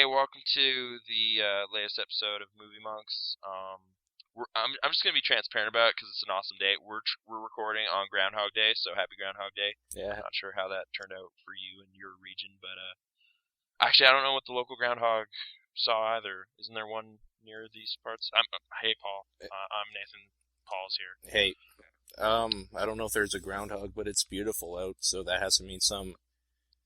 Hey, welcome to the latest episode of Movie Monks. I'm just gonna be transparent about it because it's an awesome day. We're recording on Groundhog Day, so happy Groundhog Day. Yeah. Not sure how that turned out for you and your region, but actually I don't know what the local groundhog saw either. Isn't there one near these parts? Hey Paul, I'm Nathan. Paul's here. Hey, I don't know if there's a groundhog, but it's beautiful out, so that has to mean some.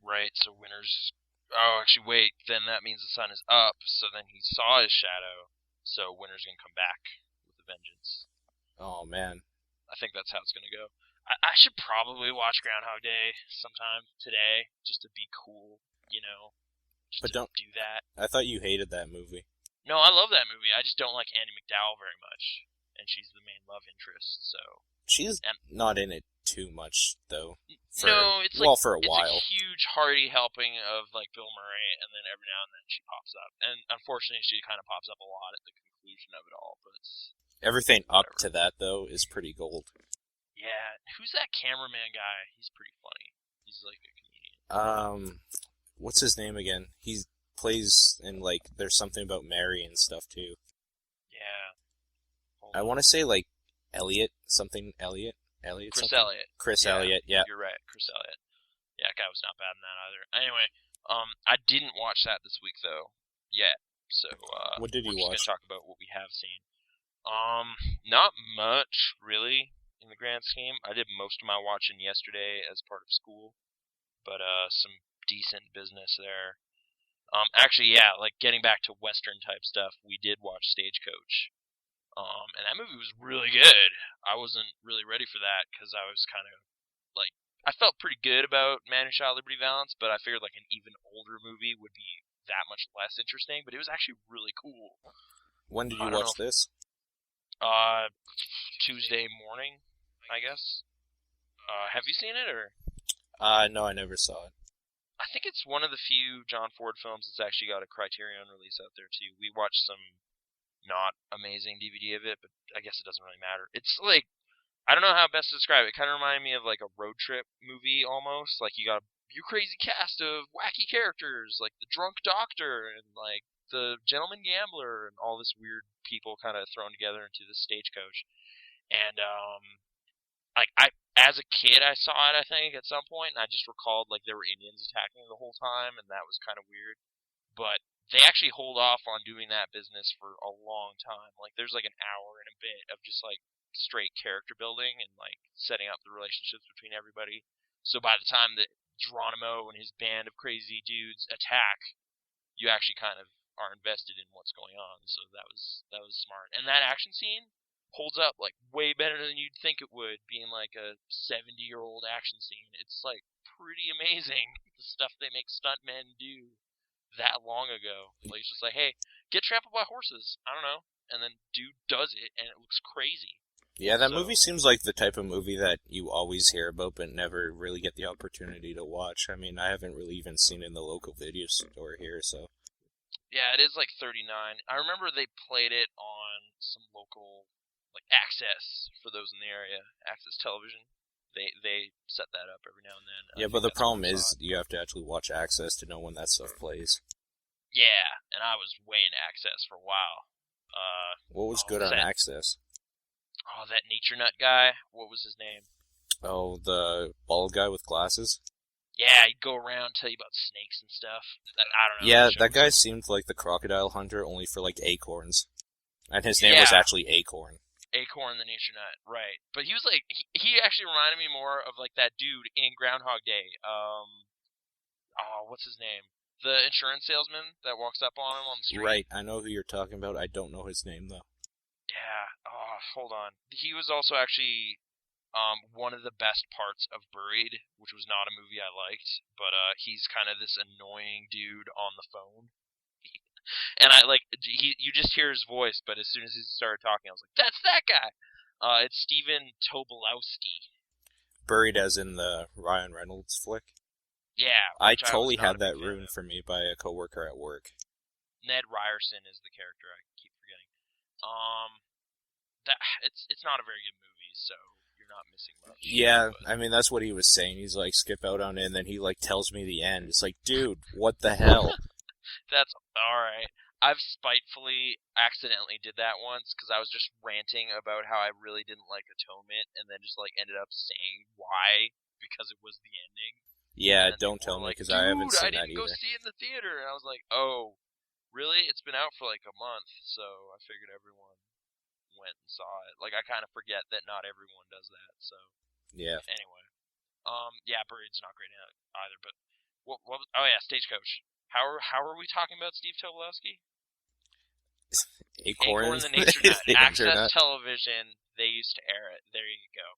Right. So winter's. Oh, actually, wait. Then that means the sun is up. So then he saw his shadow. So winter's gonna come back with a vengeance. Oh man. I think that's how it's gonna go. I should probably watch Groundhog Day sometime today, just to be cool, But to do that. I thought you hated that movie. No, I love that movie. I just don't like Andie MacDowell very much, and she's the main love interest. So She's not in it too much, though. No, it's for a while. It's a huge hearty helping of like Bill Murray, and then every now and then she pops up. And unfortunately, she kind of pops up a lot at the conclusion of it all. But everything whatever. Up to that though is pretty gold. Yeah, who's that cameraman guy? He's pretty funny. He's like a comedian. What's his name again? He plays in there's something about Mary and stuff too. Yeah. I want to say Elliot, something Elliot. Chris Elliott. Chris Elliott, yeah. You're right, Chris Elliott. Yeah, that guy was not bad in that either. Anyway, I didn't watch that this week though, yet. So what did you we're watch? just gonna talk about what we have seen. Not much really in the grand scheme. I did most of my watching yesterday as part of school, but some decent business there. Actually, yeah, getting back to Western type stuff, we did watch Stagecoach. And that movie was really good. I wasn't really ready for that because I was kind of I felt pretty good about Man Who Shot Liberty Valance, but I figured an even older movie would be that much less interesting. But it was actually really cool. When did you watch this? Tuesday morning, I guess. Have you seen it or? No, I never saw it. I think it's one of the few John Ford films that's actually got a Criterion release out there too. We watched some not amazing DVD of it, but I guess it doesn't really matter. It's I don't know how best to describe it. It kind of reminded me of a road trip movie almost. You got your crazy cast of wacky characters, like the drunk doctor and the gentleman gambler and all this weird people kind of thrown together into this stagecoach. And I as a kid I saw it I think at some point, and I just recalled there were Indians attacking the whole time, and that was kind of weird. But they actually hold off on doing that business for a long time. There's an hour and a bit of just straight character building and setting up the relationships between everybody. So by the time that Geronimo and his band of crazy dudes attack, you actually kind of are invested in what's going on. So that was smart. And that action scene holds up way better than you'd think it would, being a 70-year-old action scene. It's pretty amazing the stuff they make stuntmen do that long ago. It's just hey, get trampled by horses. I don't know. And then dude does it, and it looks crazy. Yeah, that movie seems like the type of movie that you always hear about, but never really get the opportunity to watch. I mean, I haven't really even seen it in the local video store here, so. Yeah, it is $39. I remember they played it on some local, Access, for those in the area. Access Television. They set that up every now and then. Yeah, but the problem is you have to actually watch Access to know when that stuff plays. Yeah, and I was way in Access for a while. What was good on Access? Oh, that nature nut guy. What was his name? Oh, the bald guy with glasses? Yeah, he'd go around tell you about snakes and stuff. I don't know. Yeah, that guy seemed like the crocodile hunter, only for acorns. And his name was actually Acorn. Acorn the nature nut, right. But he was he actually reminded me more of that dude in Groundhog Day. What's his name? The insurance salesman that walks up on him on the street. Right, I know who you're talking about. I don't know his name though. Yeah. Oh, hold on. He was also actually one of the best parts of Buried, which was not a movie I liked, but he's kind of this annoying dude on the phone. And you just hear his voice, but as soon as he started talking, I was like, that's that guy! It's Steven Tobolowsky. Buried as in the Ryan Reynolds flick? Yeah. I totally had that ruined for me by a coworker at work. Ned Ryerson is the character I keep forgetting. It's not a very good movie, so you're not missing much. Yeah, I mean, that's what he was saying. He's skip out on it, and then he tells me the end. It's dude, what the hell? That's alright. I've spitefully accidentally did that once because I was just ranting about how I really didn't like Atonement and then just like ended up saying why because it was the ending. Yeah, And then don't people tell were me like, because I haven't dude, I seen that didn't go either. see it in the theater. And I was like, oh, really? It's been out for like a month, so I figured everyone went and saw it. Like, I kind of forget that not everyone does that, so Yeah, anyway. Yeah, Parade's not great either, but oh yeah, Stagecoach. How are we talking about Steve Tobolowsky? Acorn Acorn and the Nature Nut. the Access internet. Television. They used to air it. There you go.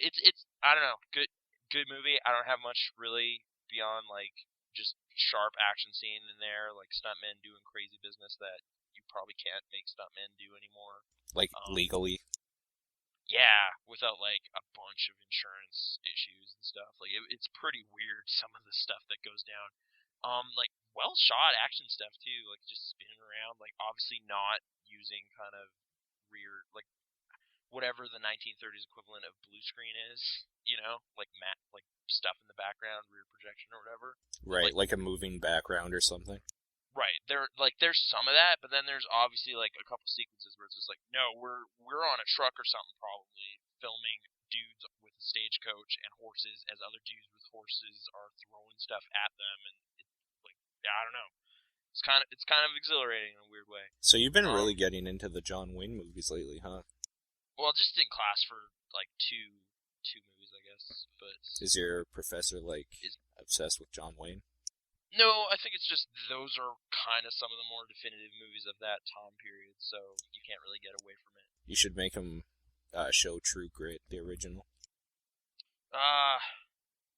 It's I don't know. Good movie. I don't have much really beyond like just sharp action scene in there, like stuntmen doing crazy business that you probably can't make stuntmen do anymore. Like, Um, legally. yeah, without like a bunch of insurance issues and stuff. Like it's pretty weird some of the stuff that goes down. Like well shot action stuff too, like just spinning around, like obviously not using kind of rear like whatever the 1930s equivalent of blue screen is, like like stuff in the background, rear projection or whatever. But Right, like like a moving background or something. right, there's some of that, but then there's obviously like a couple sequences where it's just like, no, we're on a truck or something probably filming dudes with a stagecoach and horses as other dudes with horses are throwing stuff at them, and it's like I don't know. It's kind of exhilarating in a weird way. So you've been really getting into the John Wayne movies lately, huh? Well, just in class for like two movies, I guess. But Is your professor, like, is obsessed with John Wayne? no, I think it's just those are kind of some of the more definitive movies of that time period, so you can't really get away from it. You should make him show True Grit, the original. Uh,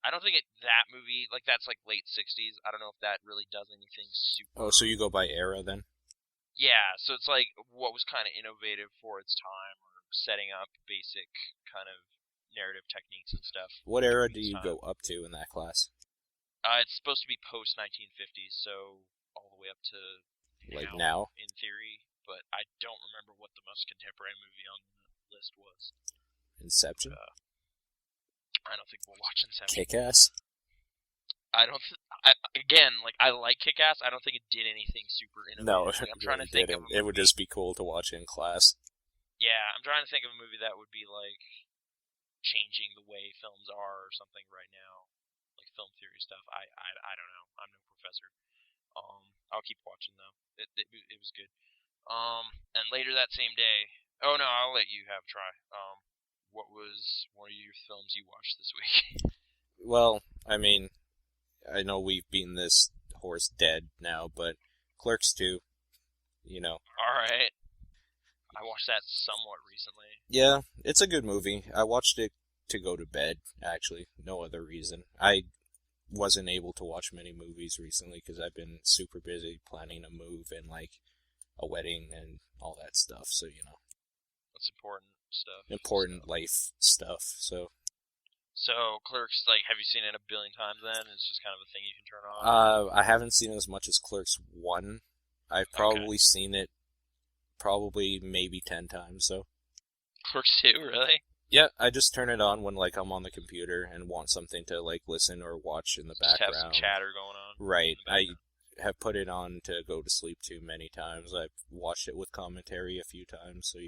I don't think that movie like that's like late '60s. I don't know if that really does anything Oh, super. so you go by era then? Yeah, so it's like what was kind of innovative for its time, or setting up basic kind of narrative techniques and stuff What era during do its you time. go up to in that class? It's supposed to be post 1950s, so all the way up to Like now, now? in theory. But I don't remember what the most contemporary movie on the list was. But, Inception? I don't think we'll watch Inception. Kick-Ass? I don't. Again, like I like Kick-Ass. I don't think it did anything super No, innovative. it Like, I'm trying really to think of didn't. a It would movie. just be cool to watch in class. Yeah, I'm trying to think of a movie that would be like changing the way films are or something right now, like film theory stuff. I don't know. I'm no professor. I'll keep watching though. It was good. And later that same day. Oh no, I'll let you have a try. What was one of your films you watched this week? Well, I mean, I know we've beaten this horse dead now, but Clerks 2, you know. All right, I watched that somewhat recently. Yeah, it's a good movie. I watched it to go to bed, actually. No other reason. I wasn't able to watch many movies recently because I've been super busy planning a move and, like, a wedding and all that stuff, so, That's important stuff. important life stuff, so. So Clerks, like, have you seen it a billion times? Then it's just kind of a thing you can turn on. I haven't seen it as much as Clerks 1. I've probably seen it maybe 10 times, so. Clerks 2, really? Yeah, I just turn it on when, like, I'm on the computer and want something to, like, listen or watch in the Just background. have some chatter going on. Right. I have put it on to go to sleep too many times. I've watched it with commentary a few times, so,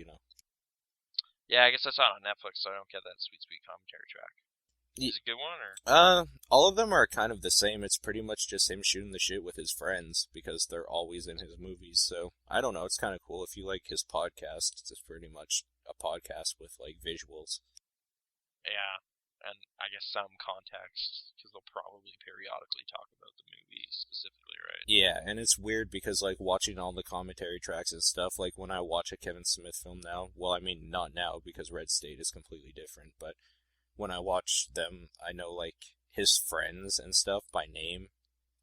Yeah, I guess I saw it on Netflix, so I don't get that sweet commentary track. Is it a good one, or? All of them are kind of the same. It's pretty much just him shooting the shit with his friends because they're always in his movies. So, I don't know. It's kind of cool. If you like his podcast, it's pretty much a podcast with, like, visuals. Yeah, and I guess some context, because they'll probably periodically talk about the movie specifically, right? Yeah, and it's weird because, like, watching all the commentary tracks and stuff, like, when I watch a Kevin Smith film now, well, I mean, not now because Red State is completely different, but when I watch them, I know, like, his friends and stuff by name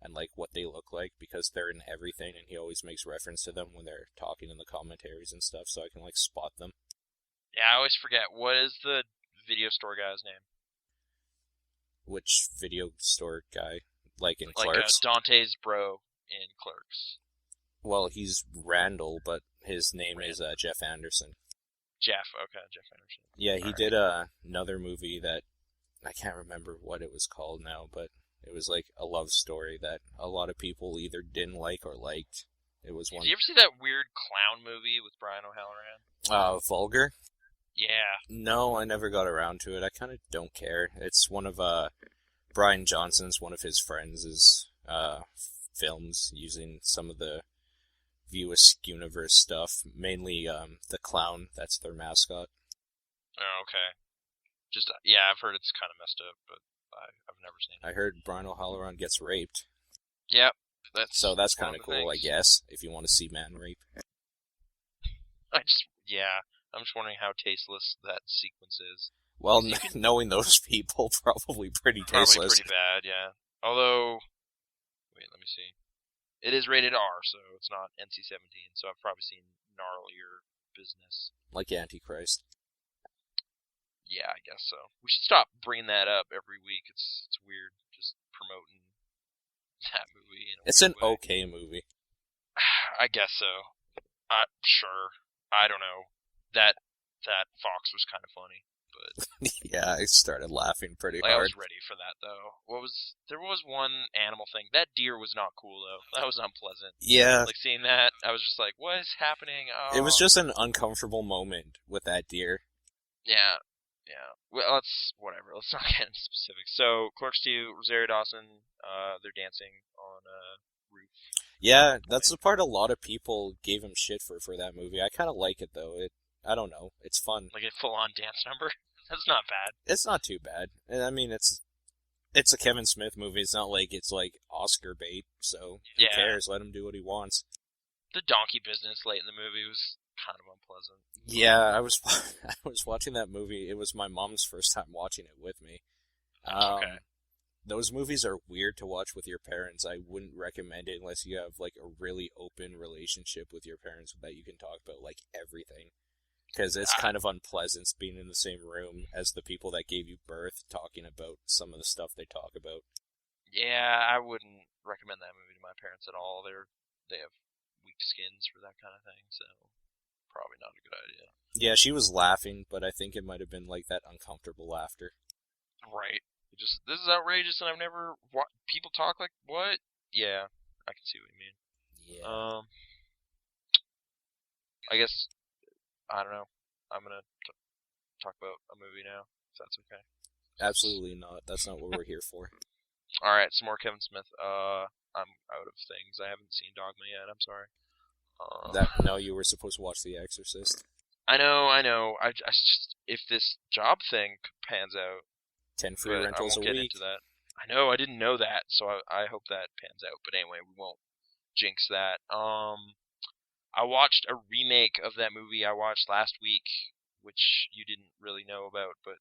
and, like, what they look like because they're in everything, and he always makes reference to them when they're talking in the commentaries and stuff, so I can, like, spot them. Yeah, I always forget. What is the video store guy's name? Which video store guy? Like in Like Clerks? Dante's bro in Clerks. Well, he's Randall, but his name is Jeff Anderson. Jeff, okay, Jeff Anderson. Yeah, he did another movie that I can't remember what it was called now, but It was like a love story that a lot of people either didn't like or liked. It was Did one. you ever see that weird clown movie with Brian O'Halloran? Vulgar? Yeah. No, I never got around to it. I kind of don't care. It's one of Brian Johnson's, one of his friends' films using some of the View Universe stuff, mainly the clown. That's their mascot. Oh, okay. Just yeah, I've heard it's kind of messed up, but I've never seen it. I heard Brian O'Halloran gets raped. Yep. So that's one kind of the cool, I things. guess, if you want to see man rape. I'm just wondering how tasteless that sequence is. Well, You can knowing those people, probably pretty probably tasteless. pretty bad, yeah. Although, wait, let me see. It is rated R, so it's not NC-17. So I've probably seen gnarlier business. Like Antichrist. Yeah, I guess so. We should stop bringing that up every week. It's weird just promoting that movie in a It's weird an way. okay movie. I guess so. Sure. I don't know. That fox was kind of funny, but Yeah, I started laughing pretty like I hard. was ready for that though. There was one animal thing. That deer was not cool though. That was unpleasant. Yeah, Like seeing that, I was just like, what is happening? it was Oh, just an uncomfortable moment with that deer. yeah. Yeah. Well, let's not get into specifics. So, Clerks 2, Rosario Dawson, they're dancing on a roof. Yeah, that's the part a lot of people gave him shit for that movie. I kind of like it though. I don't know, it's fun. Like a full-on dance number. That's not bad. It's not too bad. And I mean, it's a Kevin Smith movie. It's not like it's like Oscar bait. So who Yeah. cares? Let him do what he wants. The donkey business late in the movie was kind of unpleasant. Yeah, I was I was watching that movie. It was my mom's first time watching it with me. Okay. Those movies are weird to watch with your parents. I wouldn't recommend it unless you have like a really open relationship with your parents that you can talk about like everything. Because it's kind of unpleasant being in the same room as the people that gave you birth talking about some of the stuff they talk about. Yeah, I wouldn't recommend that movie to my parents at all. They have weak skins for that kind of thing, so probably not a good idea. Yeah, she was laughing, but I think it might have been like that uncomfortable laughter. Right. This is outrageous, and I've never people talk like what? Yeah, I can see what you mean. Yeah. I guess I don't know. I'm gonna talk about a movie now, if that's okay. Absolutely not. That's not what we're here for. All right, some more Kevin Smith. I'm out of things. I haven't seen Dogma yet. I'm sorry. No, you were supposed to watch The Exorcist. I know. I just if this job thing pans out, 10 free but I rentals won't a get week. into that. I know. I didn't know that, so I hope that pans out. But anyway, we won't jinx that. I watched a remake of that movie I watched last week, which you didn't really know about, but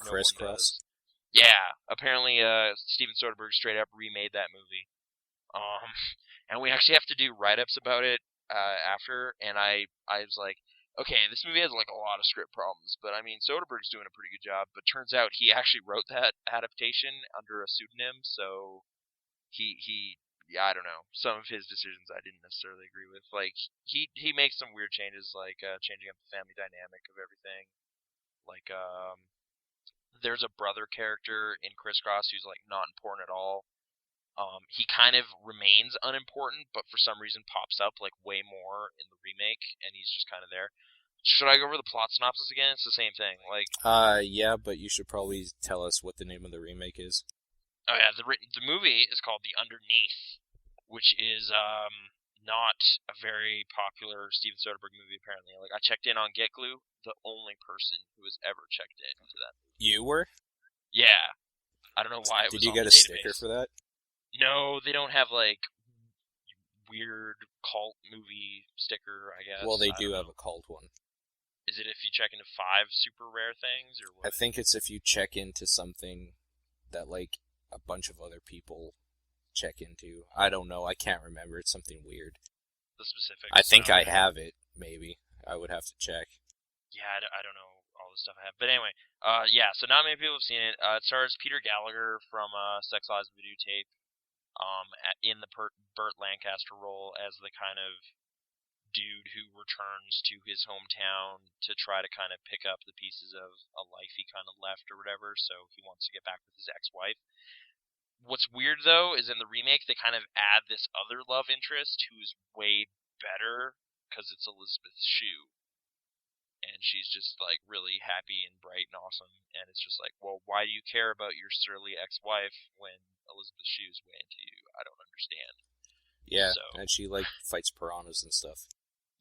no one Crisscross. does. Yeah, apparently Steven Soderbergh straight up remade that movie. Um, and we actually have to do write-ups about it after, and I was like, okay, this movie has like a lot of script problems, but I mean Soderbergh's doing a pretty good job. But turns out he actually wrote that adaptation under a pseudonym, so he yeah, I don't know. Some of his decisions I didn't necessarily agree with. Like he makes some weird changes, like changing up the family dynamic of everything. Like there's a brother character in Crisscross who's like not important at all. He kind of remains unimportant, but for some reason pops up like way more in the remake, and he's just kind of there. Should I go over the plot synopsis again? It's the same thing. Like, Yeah, but you should probably tell us what the name of the remake is. oh yeah, the movie is called The Underneath, which is not a very popular Steven Soderbergh movie apparently. Like I checked in on GetGlue, the only person who has ever checked into that movie. You were? Yeah, I don't know why it Did was you on get the a sticker database. for that? No, they don't have like weird cult movie sticker. I guess. Well, they I do don't have know. a cult one. Is it if you check into 5 super rare things or I what? think it's if you check into something that, like, a bunch of other people check into. I don't know. I can't remember. It's something weird. The specifics. I think I Okay. have it, maybe. I would have to check. Yeah, I don't know all the stuff I have, but anyway, yeah. So not many people have seen it. It stars Peter Gallagher from Sex Lies and Videotape, in the Burt Lancaster role as the kind of dude who returns to his hometown to try to kind of pick up the pieces of a life he kind of left or whatever. So he wants to get back with his ex-wife. What's weird though is in the remake they kind of add this other love interest who's way better because it's Elizabeth Shue, and she's just like really happy and bright and awesome. And it's just like, well, why do you care about your surly ex-wife when Elizabeth Shue's way into you? I don't understand. Yeah, So and she like fights piranhas and stuff.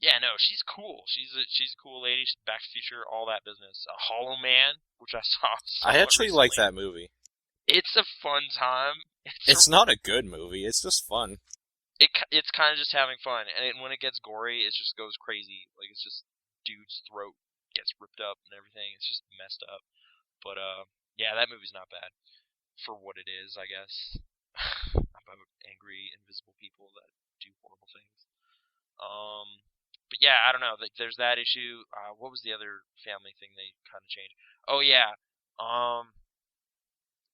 yeah, no, she's cool. She's a cool lady. She's Back to the Future, all that business. A Hollow Man, which I saw I somewhat actually like recently. that movie. It's a fun time. It's not a good movie. It's just fun. It's kind of just having fun, and when it gets gory, it just goes crazy. Like it's just dude's throat gets ripped up and everything. It's just messed up. But yeah, that movie's not bad for what it is, I guess. About angry, invisible people that do horrible things. But yeah, I don't know. Like, there's that issue. What was the other family thing they kind of changed? Oh yeah.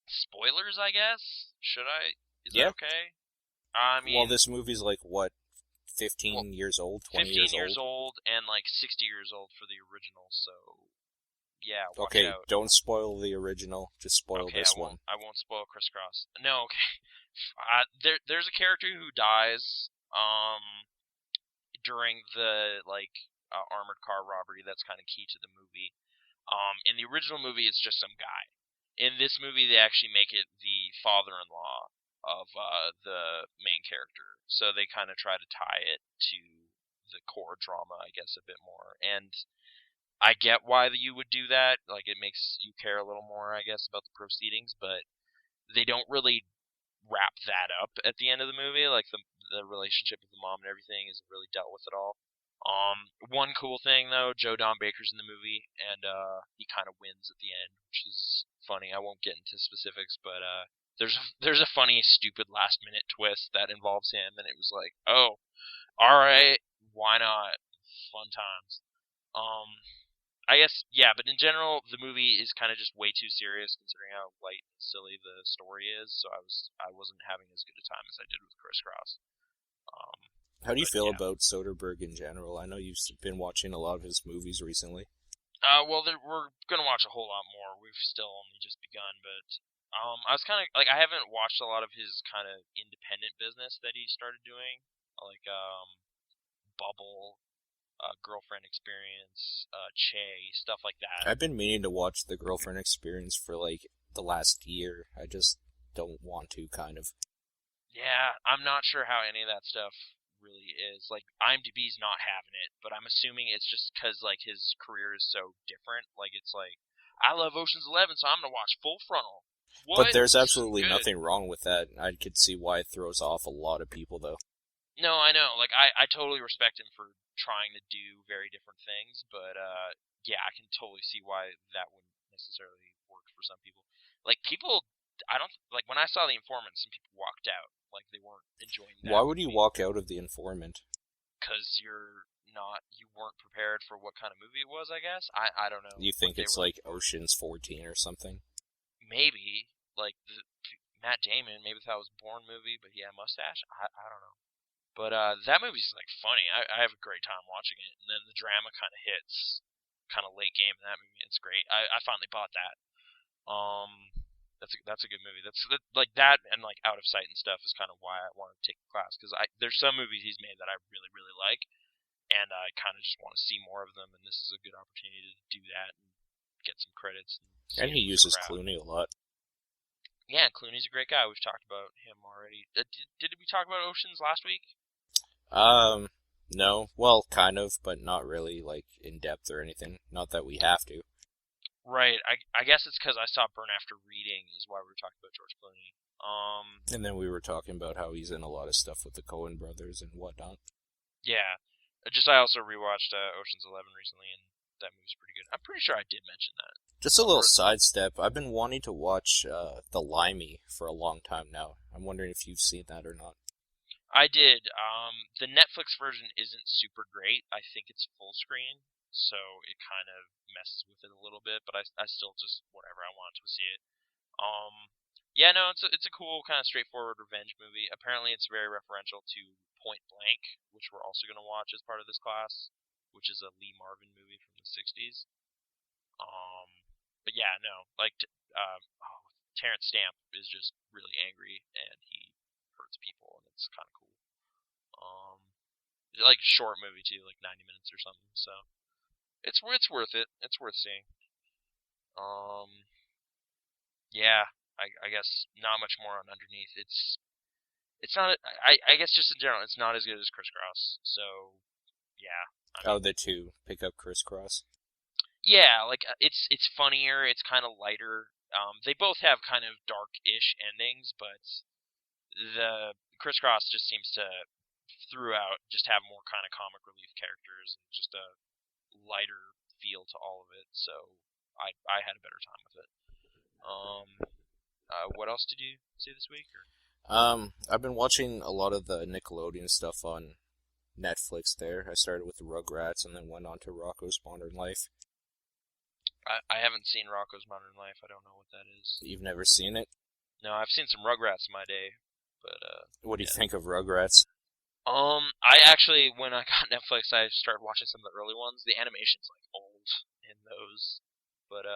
Spoilers, I guess. Should I? Is that Yeah. okay? I Well, mean, this movie's like what, well, 15 years old, 20 15 years years old. old and like 60 years old for the original. So yeah, watch Okay, out. don't spoil the original. Just spoil Okay, I this won't. one. I won't spoil Crisscross. No, okay. There's a character who dies. During the armored car robbery. That's kind of key to the movie. In the original movie, it's just some guy. In this movie, they actually make it the father-in-law of the main character. So they kind of try to tie it to the core drama, I guess, a bit more. And I get why you would do that. Like, it makes you care a little more, I guess, about the proceedings. But they don't really wrap that up at the end of the movie. Like the relationship with the mom and everything isn't really dealt with at all. One cool thing though, Joe Don Baker's in the movie, and he kind of wins at the end, which is funny. I won't get into specifics, but there's a funny, stupid last minute twist that involves him, and it was like, oh, all right, why not? Fun times. Um, I guess yeah, but in general, the movie is kind of just way too serious considering how light and silly the story is. So I wasn't having as good a time as I did with Crisscross. Um, How do you but feel yeah, about Soderbergh in general? I know you've been watching a lot of his movies recently. well, we're gonna watch a whole lot more. We've still only just begun, but I was kind of like I haven't watched a lot of his kind of independent business that he started doing, like Bubble, Girlfriend Experience, Che, stuff like that. I've been meaning to watch The Girlfriend Experience for like the last year. I just don't want to, kind of. Yeah, I'm not sure how any of that stuff really is. Like IMDb's not having it, but I'm assuming it's just because like his career is so different. Like it's like I love Ocean's 11, so I'm gonna watch Full Frontal. But What? there's This isn't absolutely good. nothing wrong with that. I could see why it throws off a lot of people, though. No, I know. Like I totally respect him for trying to do very different things, but yeah, I can totally see why that wouldn't necessarily work for some people. Like people, I don't like when I saw The Informant, some people walked out. Like they weren't enjoying Why that would you movie. walk out of The Informant? Because you weren't prepared for what kind of movie it was. I guess I don't know You what think they it's were like looking for. Ocean's 14 or something? Maybe like Matt Damon. Maybe that was a Bourne movie, but he had a mustache. I don't know. But that movie's like funny. I have a great time watching it, and then the drama kind of hits, kind of late game in that movie. It's great. I finally bought that. That's a good movie. Like that and like Out of Sight and stuff is kind of why I wanted to take the class because I there's some movies he's made that I really like, and I kind of just want to see more of them. And this is a good opportunity to do that and get some credits and see And he him with the uses crowd. Clooney a lot. Yeah, Clooney's a great guy. We've talked about him already. Did we talk about Oceans last week? Um, no. Well, kind of, but not really, like, in depth or anything. Not that we have to. Right. I guess it's because I saw Burn After Reading is why we were talking about George Clooney. And then we were talking about how he's in a lot of stuff with the Coen brothers and whatnot. Yeah. I also rewatched Ocean's 11 recently, and that movie's pretty good. I'm pretty sure I did mention that. Just a little Or sidestep. I've been wanting to watch The Limey for a long time now. I'm wondering if you've seen that or not. I did. The Netflix version isn't super great. I think it's full screen, so it kind of messes with it a little bit. But I still just whatever I wanted to see it. Um, yeah, no, it's a cool kind of straightforward revenge movie. Apparently, it's very referential to Point Blank, which we're also going to watch as part of this class, which is a Lee Marvin movie from the '60s. Um, but yeah, no, like Terrence Stamp is just really angry and he hurts people, and it's kind of cool. It's like a short movie too, like 90 minutes or something. So it's worth it. It's worth seeing. Yeah, I guess not much more on Underneath. It's not. I guess just in general, it's not as good as Crisscross. So yeah. Oh, the two pick up Crisscross. Yeah, like it's funnier. It's kind of lighter. They both have kind of dark-ish endings, but the Crisscross just seems to throughout just have more kind of comic relief characters and just a lighter feel to all of it. So I had a better time with it. What else did you see this week? Or? I've been watching a lot of the Nickelodeon stuff on Netflix there. I started with the Rugrats and then went on to Rocko's Modern Life. I haven't seen Rocko's Modern Life. I don't know what that is. You've never seen it? No, I've seen some Rugrats in my day, but what do you think of Rugrats? I actually, when I got Netflix, I started watching some of the early ones. The animation's like old in those, but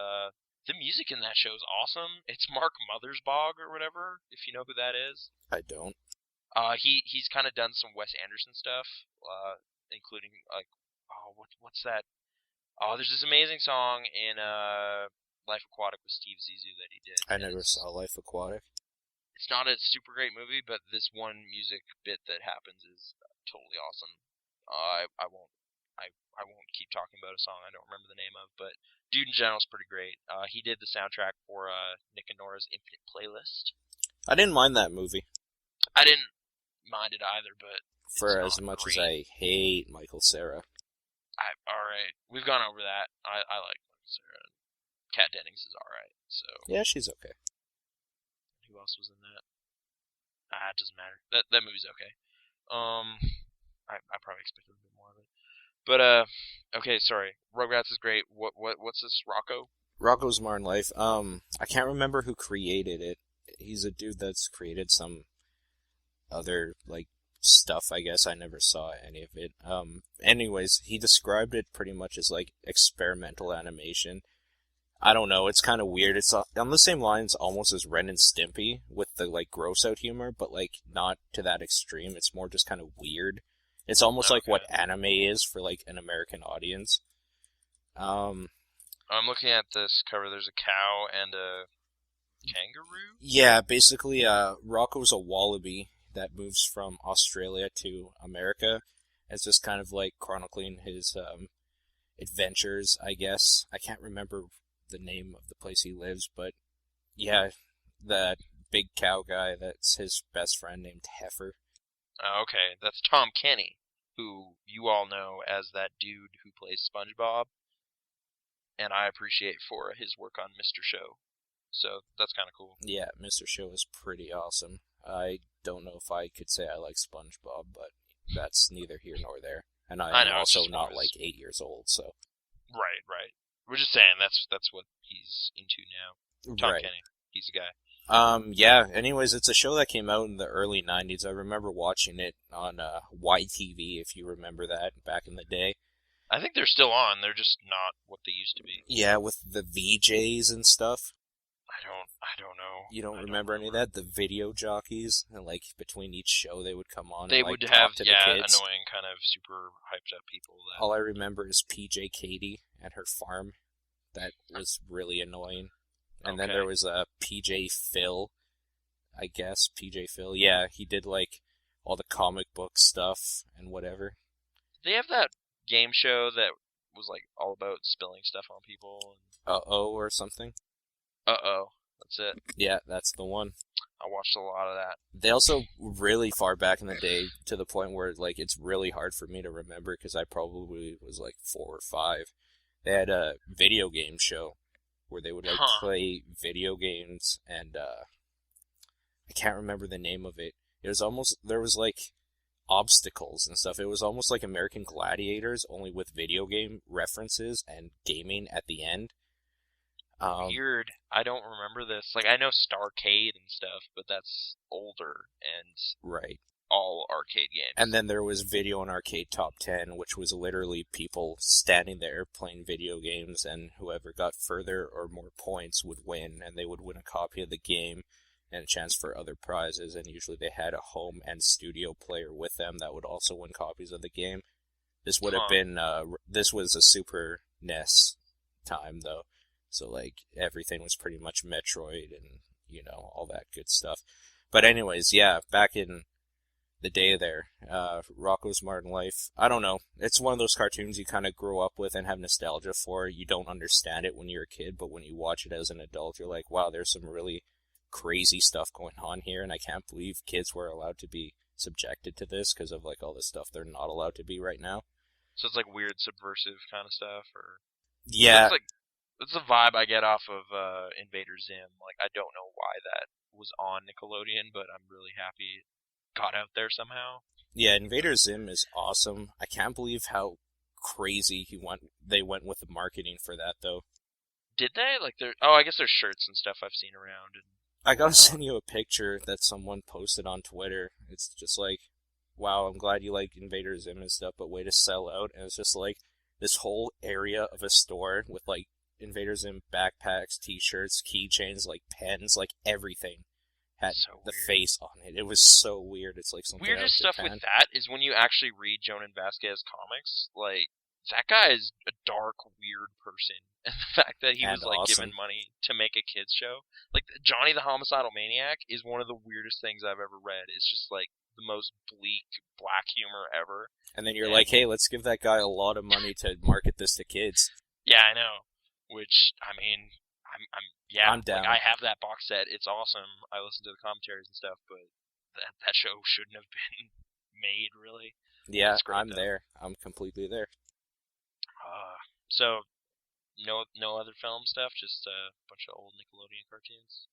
the music in that show is awesome. It's Mark Mothersbaugh or whatever, if you know who that is. I don't. He's kind of done some Wes Anderson stuff, including like, what's that? Oh, there's this amazing song in Life Aquatic with Steve Zissou that he did. I never saw Life Aquatic. It's not a super great movie, but this one music bit that happens is totally awesome. I won't keep talking about a song I don't remember the name of, but dude in general is pretty great. He did the soundtrack for Nick and Nora's Infinite Playlist. I didn't mind that movie. I didn't mind it either, but for as much as I hate Michael Cera. Alright, we've gone over that. I like Michael Cera. Kat Dennings is alright, so. Yeah, she's okay. Who else was in that? It doesn't matter. That movie's okay. I probably expected a bit more of it. But okay, sorry. Rugrats is great. What's this? Rocko? Rocko's Modern Life. I can't remember who created it. He's a dude that's created some other like stuff, I guess. I never saw any of it. Anyways, he described it pretty much as like experimental animation. I don't know, it's kind of weird. It's on the same lines almost as Ren and Stimpy with the like gross out humor, but like not to that extreme. It's more just kind of weird. It's almost like what anime is for like an American audience. I'm looking at this cover. There's a cow and a kangaroo? Yeah, basically Rocko's a wallaby that moves from Australia to America. It's just kind of like chronicling his adventures, I guess. I can't remember the name of the place he lives, but yeah, that big cow guy, that's his best friend named Heifer. Okay, that's Tom Kenny, who you all know as that dude who plays SpongeBob, and I appreciate for his work on Mr. Show. So that's kind of cool. Yeah, Mr. Show is pretty awesome. I don't know if I could say I like SpongeBob, but that's neither here nor there. And I'm also not like 8 years old, so. Right. We're just saying that's what he's into now. Tom Kenny, he's a guy. Yeah, anyways, it's a show that came out in the early 90s. I remember watching it on YTV, if you remember that, back in the day. I think they're still on, they're just not what they used to be. Yeah, with the VJs and stuff. I don't know. You don't remember any of that? The video jockeys, and like between each show they would come on they and like would talk have, to the kids. annoying kind of super hyped up people. All I remember is PJ Katie and her farm. That was really annoying. And then there was PJ Phil, I guess. PJ Phil. Yeah, he did like all the comic book stuff and whatever. They have that game show that was like all about spilling stuff on people. And... Uh-oh or something? Uh-oh. That's it. Yeah, that's the one. I watched a lot of that. They also really far back in the day to the point where like it's really hard for me to remember because I probably was like 4 or 5. They had a video game show where they would like play video games and I can't remember the name of it. It was almost there was like obstacles and stuff. It was almost like American Gladiators only with video game references and gaming at the end. Weird. I don't remember this. Like, I know Starcade and stuff, but that's older, and... Right. all arcade games. And then there was Video and Arcade Top 10, which was literally people standing there playing video games, and whoever got further or more points would win, and they would win a copy of the game and a chance for other prizes, and usually they had a home and studio player with them that would also win copies of the game. This would have been, this was a Super NES time, though, so, like, everything was pretty much Metroid and, you know, all that good stuff. But anyways, yeah, back in the day there, Rocko's Modern Life, I don't know, it's one of those cartoons you kind of grow up with and have nostalgia for. You don't understand it when you're a kid, but when you watch it as an adult, you're like, wow, there's some really crazy stuff going on here, and I can't believe kids were allowed to be subjected to this because of, like, all this stuff they're not allowed to be right now. So it's like weird subversive kind of stuff, or Yeah. that's the vibe I get off of Invader Zim. Like, I don't know why that was on Nickelodeon, but I'm really happy it got out there somehow. Yeah, Invader Zim is awesome. I can't believe how crazy they went with the marketing for that, though. Did they? Like, I guess there's shirts and stuff I've seen around. And I gotta send you a picture that someone posted on Twitter. It's just like, wow, I'm glad you like Invader Zim and stuff, but way to sell out. And it's just like this whole area of a store with, like, Invader Zim backpacks, t-shirts, keychains, like pens, like everything had so the weird. face on it. It was so weird. It's like something Weirdest out of stuff Japan. with that is when you actually read Jonan Vasquez comics. Like, that guy is a dark, weird person. And the fact that he And was, like, awesome. given money to make a kids show. Like, Johnny the Homicidal Maniac is one of the weirdest things I've ever read. It's just, like, the most bleak, black humor ever. And then you're like, hey, let's give that guy a lot of money to market this to kids. Yeah, I know. Which, I mean, I'm down. Like, I have that box set. It's awesome. I listen to the commentaries and stuff, but that show shouldn't have been made, really. Yeah, Great, I'm there. I'm completely there. So, no other film stuff, just a bunch of old Nickelodeon cartoons.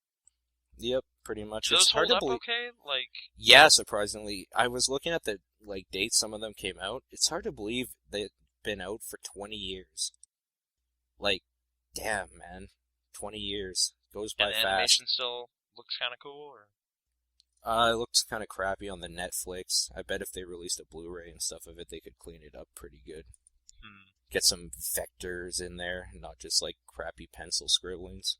Yep, pretty much. Do those it's hard hold to up believe. okay? Like, Yeah, surprisingly. I was looking at the dates some of them came out. It's hard to believe they've been out for 20 years. Like, damn, man. 20 years. Goes by and the fast. animation still looks kind of cool, or? It looks kind of crappy on the Netflix. I bet if they released a Blu-ray and stuff of it, they could clean it up pretty good. Get some vectors in there, not just like crappy pencil scribblings.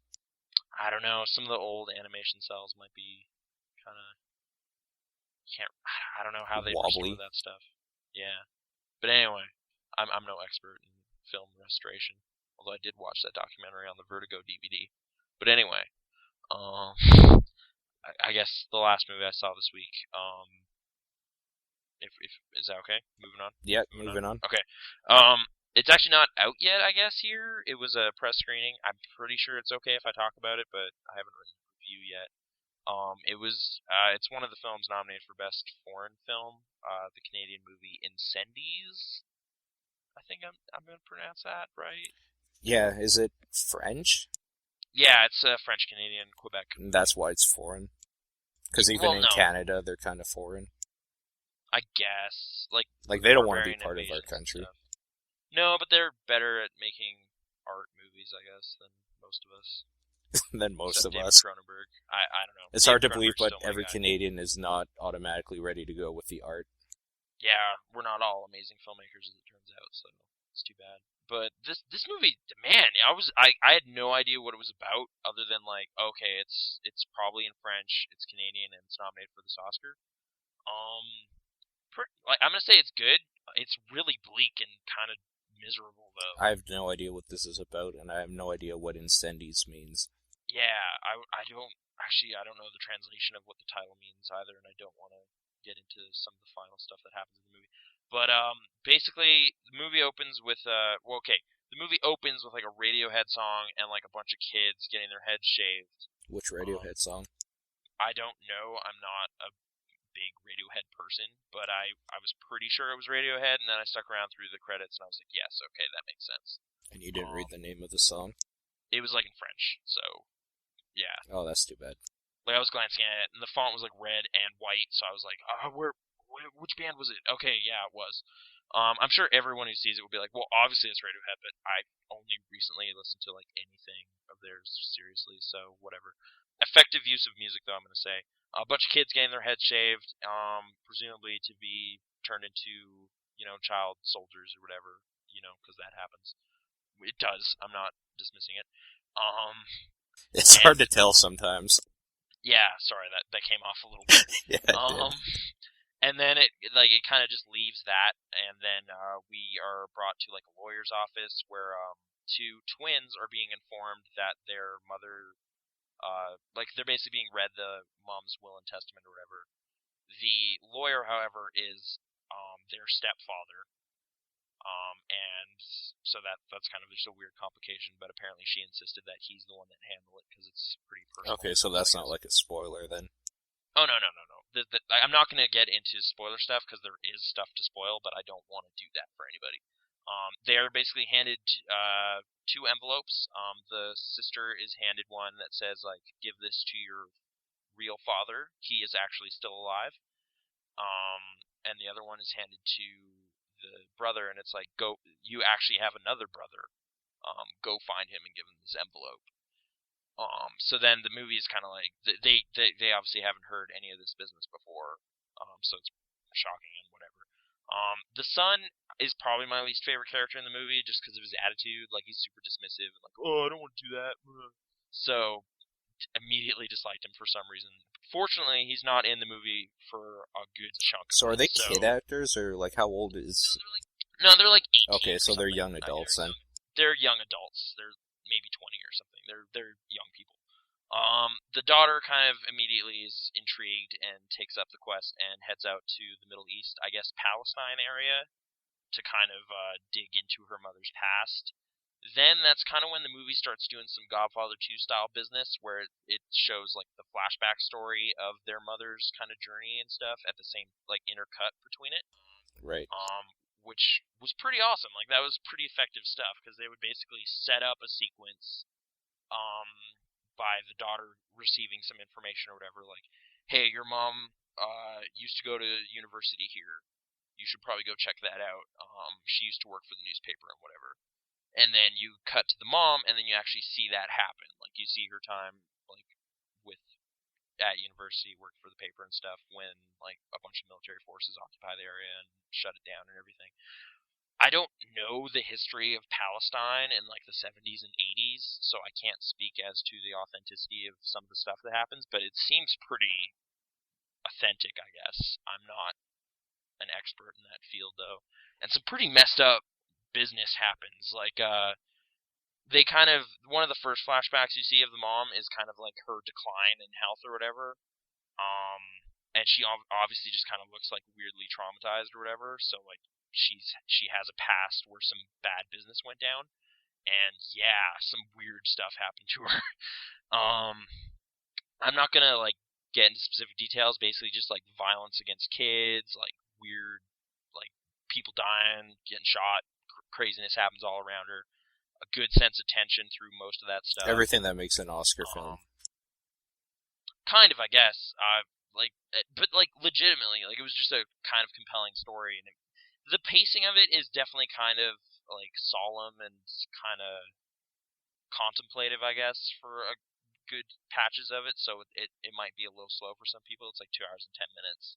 I don't know. Some of the old animation cells might be kind of I don't know how they restore that stuff. Yeah, but anyway, I'm no expert in film restoration. Although I did watch that documentary on the Vertigo DVD. But anyway, I guess the last movie I saw this week. If is that okay? Moving on. Yeah, moving on. Okay. It's actually not out yet, I guess, here. It was a press screening. I'm pretty sure it's okay if I talk about it, but I haven't written a review yet. It's one of the films nominated for Best Foreign Film, the Canadian movie Incendies. I think I'm going to pronounce that right. Yeah, is it French? Yeah, it's French-Canadian, Quebec. That's why it's foreign. Because even in Canada, they're kind of foreign. I guess. Like they don't want to be part of our country. No, but they're better at making art movies, I guess, than most of us. Than most Except of David us. Cronenberg. I don't know. It's hard to believe, but every Canadian is not automatically ready to go with the art. Yeah, we're not all amazing filmmakers, as it turns out, so it's too bad. But this movie, man, I had no idea what it was about, other than like, okay, it's probably in French, it's Canadian, and it's nominated for this Oscar. I'm gonna say it's good. It's really bleak and kind of miserable, though. I have no idea what this is about, and I have no idea what Incendies means. Yeah, I don't know the translation of what the title means either, and I don't want to get into some of the final stuff that happens in the movie. But basically, the movie opens with the movie opens with like a Radiohead song and like a bunch of kids getting their heads shaved. Which Radiohead song? I don't know. I'm not a big Radiohead person, but I was pretty sure it was Radiohead, and then I stuck around through the credits, and I was like, yes, okay, that makes sense. And you didn't read the name of the song? It was like in French, so yeah. Oh, that's too bad. Like, I was glancing at it, and the font was like red and white, so I was like, which band was it? Okay, yeah, it was. I'm sure everyone who sees it will be like, well, obviously it's Radiohead, but I only recently listened to like anything of theirs seriously, so whatever. effective use of music, though, I'm going to say. A bunch of kids getting their heads shaved, presumably to be turned into, child soldiers or whatever, because that happens. It does. I'm not dismissing it. Um, It's and hard to tell sometimes. yeah, sorry, that came off a little bit. Yeah, it did. And then it kind of just leaves that, and then we are brought to like a lawyer's office where two twins are being informed that their mother, they're basically being read the mom's will and testament or whatever. The lawyer, however, is their stepfather, and so that's kind of just a weird complication. But apparently, she insisted that he's the one that handled it because it's pretty personal. Okay, so that's not like a spoiler then. Oh no. I'm not going to get into spoiler stuff because there is stuff to spoil, but I don't want to do that for anybody. They are basically handed two envelopes. The sister is handed one that says like, "Give this to your real father. He is actually still alive." And the other one is handed to the brother, and it's like, "Go. You actually have another brother. Go find him and give him this envelope." So then the movie is kind of like they obviously haven't heard any of this business before, so it's shocking and whatever. The son is probably my least favorite character in the movie just because of his attitude. Like he's super dismissive and like, oh, I don't want to do that. So immediately disliked him for some reason. Fortunately, he's not in the movie for a good chunk of it. So are they kid actors, or like how old is? No, they're like 18. Okay, so they're young adults then. They're young adults. They're maybe 20 or something. They're young people. The daughter kind of immediately is intrigued and takes up the quest and heads out to the Middle East, I guess Palestine area, to kind of dig into her mother's past. Then that's kind of when the movie starts doing some Godfather 2 style business, where it shows like the flashback story of their mother's kind of journey and stuff at the same like intercut between it. Right. Which was pretty awesome. Like that was pretty effective stuff because they would basically set up a sequence by the daughter receiving some information or whatever, like, hey, your mom used to go to university here. You should probably go check that out. She used to work for the newspaper and whatever. And then you cut to the mom, and then you actually see that happen. Like you see her time, like with at university, worked for the paper and stuff when like a bunch of military forces occupy the area and shut it down and everything. I don't know the history of Palestine in like the 70s and 80s, so I can't speak as to the authenticity of some of the stuff that happens, but it seems pretty authentic, I guess. I'm not an expert in that field though. And some pretty messed up business happens. Like they kind of one of the first flashbacks you see of the mom is kind of like her decline in health or whatever. And she obviously just kind of looks like weirdly traumatized or whatever, so like she has a past where some bad business went down, and yeah, some weird stuff happened to her. I'm not gonna like get into specific details. Basically, just like violence against kids, like weird, like people dying, getting shot, craziness happens all around her. A good sense of tension through most of that stuff. Everything that makes an Oscar film. Kind of, I guess. But like legitimately, like it was just a kind of compelling story, and the pacing of it is definitely kind of like solemn and kind of contemplative, I guess, for a good patches of it. So it might be a little slow for some people. It's like 2 hours and 10 minutes.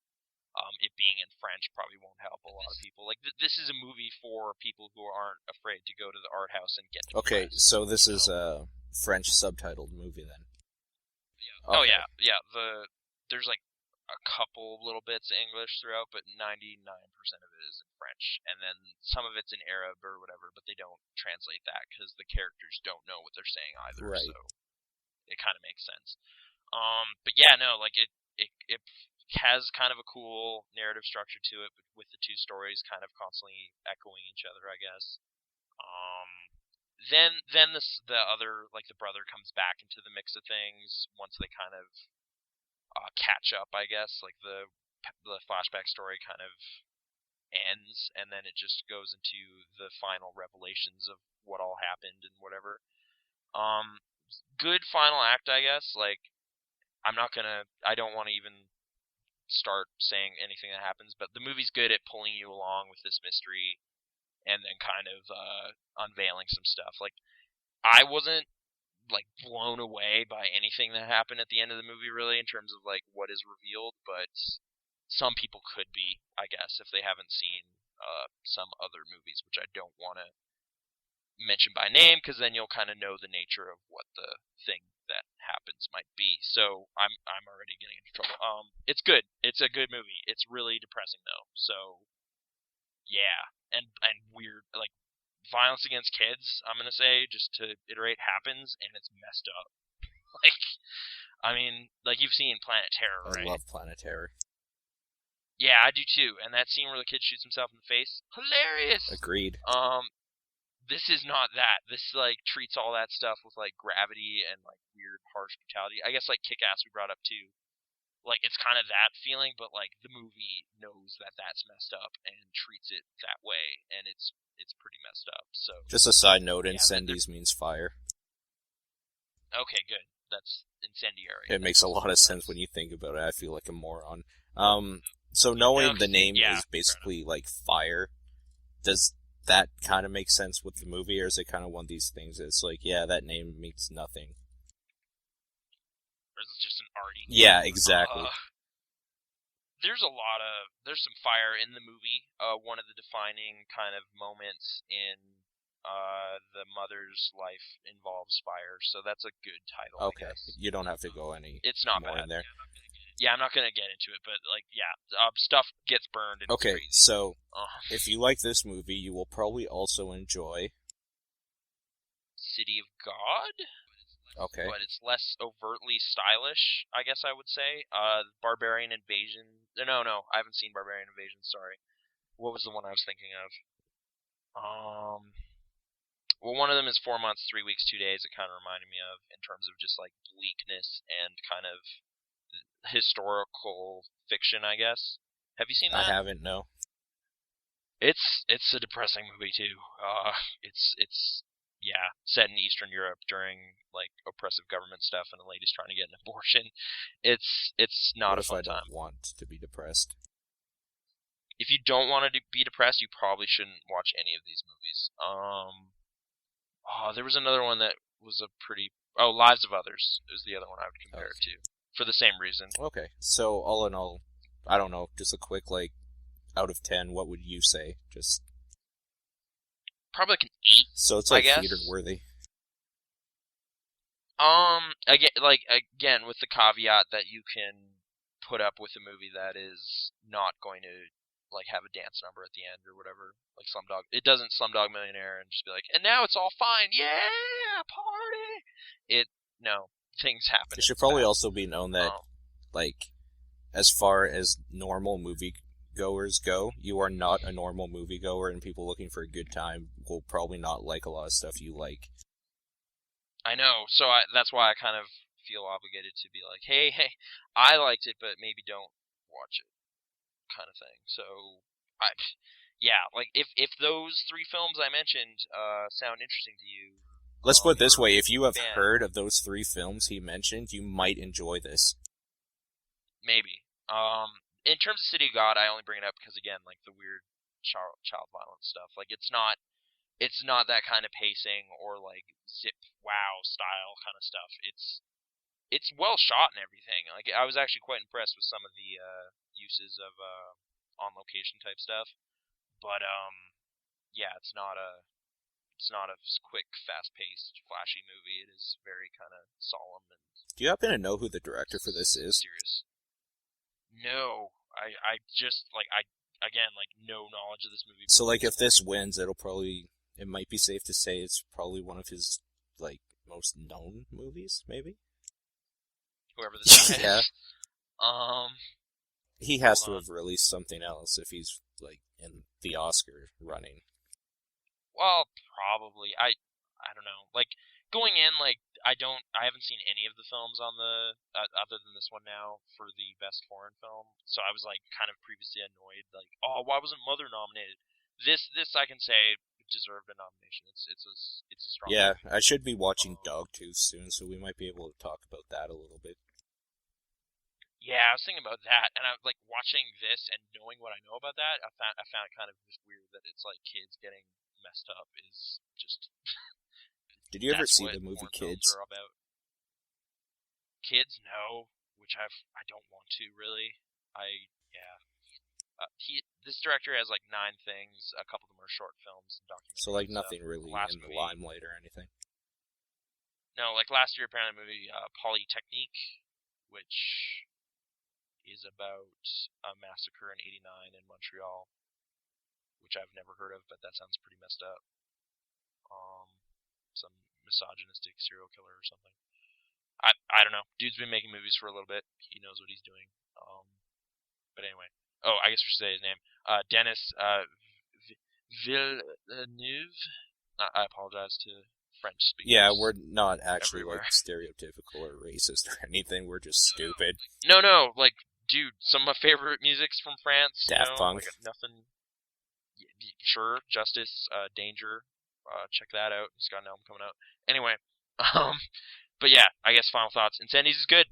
It being in French probably won't help a lot of people. Like this is a movie for people who aren't afraid to go to the art house and get depressed. Okay, so this is a French subtitled movie then. Yeah. Okay. Oh yeah. There's like a couple little bits of English throughout, but 99% of it is in French, and then some of it's in Arab or whatever, but they don't translate that because the characters don't know what they're saying either. Right. So it kind of makes sense. But yeah, no, like it has kind of a cool narrative structure to it, with the two stories kind of constantly echoing each other, I guess. Then the other, like the brother, comes back into the mix of things once they kind of catch up, I guess. Like the flashback story kind of ends, and then it just goes into the final revelations of what all happened and whatever. Good final act, I guess. Like I don't want to even start saying anything that happens, but the movie's good at pulling you along with this mystery and then kind of unveiling some stuff. Like I wasn't like blown away by anything that happened at the end of the movie, really, in terms of like what is revealed. But some people could be, I guess, if they haven't seen some other movies, which I don't want to mention by name, because then you'll kind of know the nature of what the thing that happens might be. So I'm already getting into trouble. It's good. It's a good movie. It's really depressing though. So yeah, and weird, like violence against kids. I'm gonna say, just to iterate, happens, and it's messed up. Like, I mean, like you've seen Planet Terror, I right? love Planet Terror. Yeah, I do too. And that scene where the kid shoots himself in the face, hilarious. Agreed. This is not that. This like treats all that stuff with like gravity and like weird harsh brutality. I guess like Kick-Ass we brought up too. Like it's kind of that feeling, but like the movie knows that that's messed up and treats it that way, and it's pretty messed up. So Just a side note, yeah, incendies means fire. okay, good. That's incendiary. It makes a lot of sense when you think about it. I feel like a moron. So knowing the name is basically like fire, does that kind of make sense with the movie, or is it kind of one of these things that's like, yeah, that name means nothing? Or is it just an arty? Yeah, exactly. There's some fire in the movie. One of the defining kind of moments in the mother's life involves fire, so that's a good title. Okay, I guess. You don't have to go any. It's not more bad. In there. Yeah, I'm not gonna get into it, but like, yeah, stuff gets burned. And okay, it's so if you like this movie, you will probably also enjoy City of God. Okay. But it's less overtly stylish, I guess I would say. Barbarian Invasion. No, I haven't seen Barbarian Invasion. Sorry. What was the one I was thinking of? Well, one of them is 4 months, 3 weeks, 2 days. It kind of reminded me of in terms of just like bleakness and kind of historical fiction, I guess. Have you seen that? I haven't. No. It's a depressing movie too. It's yeah, set in Eastern Europe during like oppressive government stuff, and a lady's trying to get an abortion. It's not a fun time. What if I don't want to be depressed? If you don't want to be depressed, you probably shouldn't watch any of these movies. There was another one that was a pretty. Oh, Lives of Others is the other one I would compare it to, for the same reason. Okay, so all in all, I don't know, just a quick like, out of 10, what would you say? Just probably like an 8. So it's like theater worthy. Again, with the caveat that you can put up with a movie that is not going to like have a dance number at the end or whatever, like Slumdog. It doesn't Slumdog Millionaire and just be like, and now it's all fine, yeah, party. No, things happen. It should probably also be known that, like, as far as normal moviegoers go, you are not a normal moviegoer, and people looking for a good time will probably not like a lot of stuff you like. I know, so that's why I kind of feel obligated to be like, hey, I liked it, but maybe don't watch it, kind of thing. So, like if those 3 films I mentioned sound interesting to you, let's put it this way: if you have heard of those 3 films he mentioned, you might enjoy this. Maybe. In terms of City of God, I only bring it up because again, like the weird child violence stuff. Like it's not that kind of pacing or like zip wow style kind of stuff. It's well shot and everything. Like I was actually quite impressed with some of the uses of on location type stuff. But yeah, it's not a quick, fast paced, flashy movie. It is very kind of solemn and. Do you happen to know who the director for this is? Serious. No, I just again no knowledge of this movie. So like if this wins, it might be safe to say it's probably one of his like most known movies, maybe. Whoever this is. Yeah. He has to have released something else if he's like in the Oscar running. Well, probably. I don't know. Like going in, like I haven't seen any of the films on the other than this one now for the best foreign film. So I was like kind of previously annoyed, like, oh, why wasn't Mother nominated? This I can say deserved a nomination. It's a strong. Yeah, movie. I should be watching Dogtooth soon, so we might be able to talk about that a little bit. Yeah, I was thinking about that, and I like watching this and knowing what I know about that. I found it kind of just weird that it's like kids getting messed up is just Did you ever that's see what the movie porn films Kids? are about. Kids, no, which I don't want to really. Yeah. This director has like 9 things. A couple of them are short films and So documentaries like and stuff. nothing really Last in the movie, limelight or anything. no, like last year apparently the movie Polytechnique, which is about a massacre in '89 in Montreal, which I've never heard of, but that sounds pretty messed up. Some misogynistic serial killer or something. I don't know. Dude's been making movies for a little bit. He knows what he's doing. But anyway. Oh, I guess we should say his name. Dennis Villeneuve. I apologize to French speakers. Yeah, we're not actually everywhere. like stereotypical or racist or anything. We're just stupid. No, like, dude, some of my favorite music's from France. Daft Punk. Like nothing. Sure, Justice, Danger. Check that out. It's got an album coming out. Anyway, but yeah, I guess final thoughts. Incendies is good.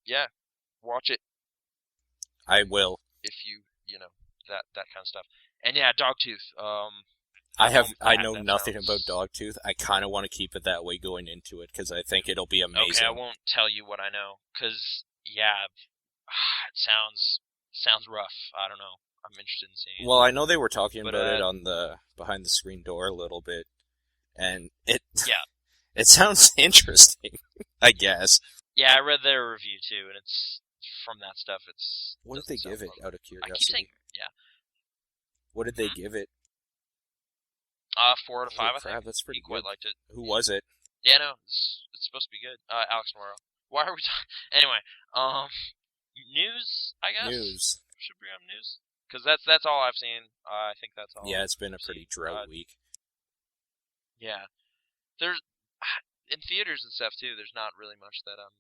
Yeah, watch it. I will. If you know that kind of stuff. And yeah, Dogtooth. I know nothing about Dogtooth. I kind of want to keep it that way going into it because I think it'll be amazing. Okay, I won't tell you what I know because yeah, it sounds rough. I don't know. I'm interested in seeing it. Well, I know they were talking about it on the behind the screen door a little bit, and it sounds interesting. I guess. Yeah, I read their review too, and it's from that stuff. What did they give it? Out of curiosity. I keep saying, yeah. What did they give it? 4 out of 5. I think. That's pretty good. Quite liked it. Who was it? Yeah, no, it's supposed to be good. Alex Morrow. Why are we talking? Anyway, news. I guess news. Should bring up news because that's all I've seen. I think that's all. Yeah, it's been a pretty drought week. Yeah, there's in theaters and stuff too. There's not really much that I'm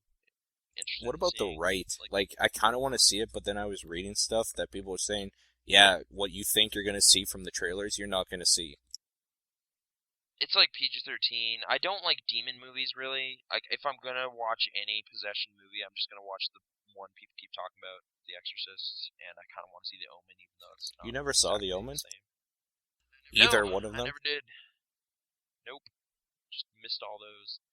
interested. What about in the right? Like I kind of want to see it, but then I was reading stuff that people were saying, yeah, what you think you're going to see from the trailers, you're not going to see. It's like PG-13. I don't like demon movies really. Like if I'm gonna watch any possession movie, I'm just gonna watch the one people keep talking about, The Exorcist, and I kind of want to see The Omen, even though it's not. You never saw The Omen? Either one of them? I never did. Nope. Just missed all those.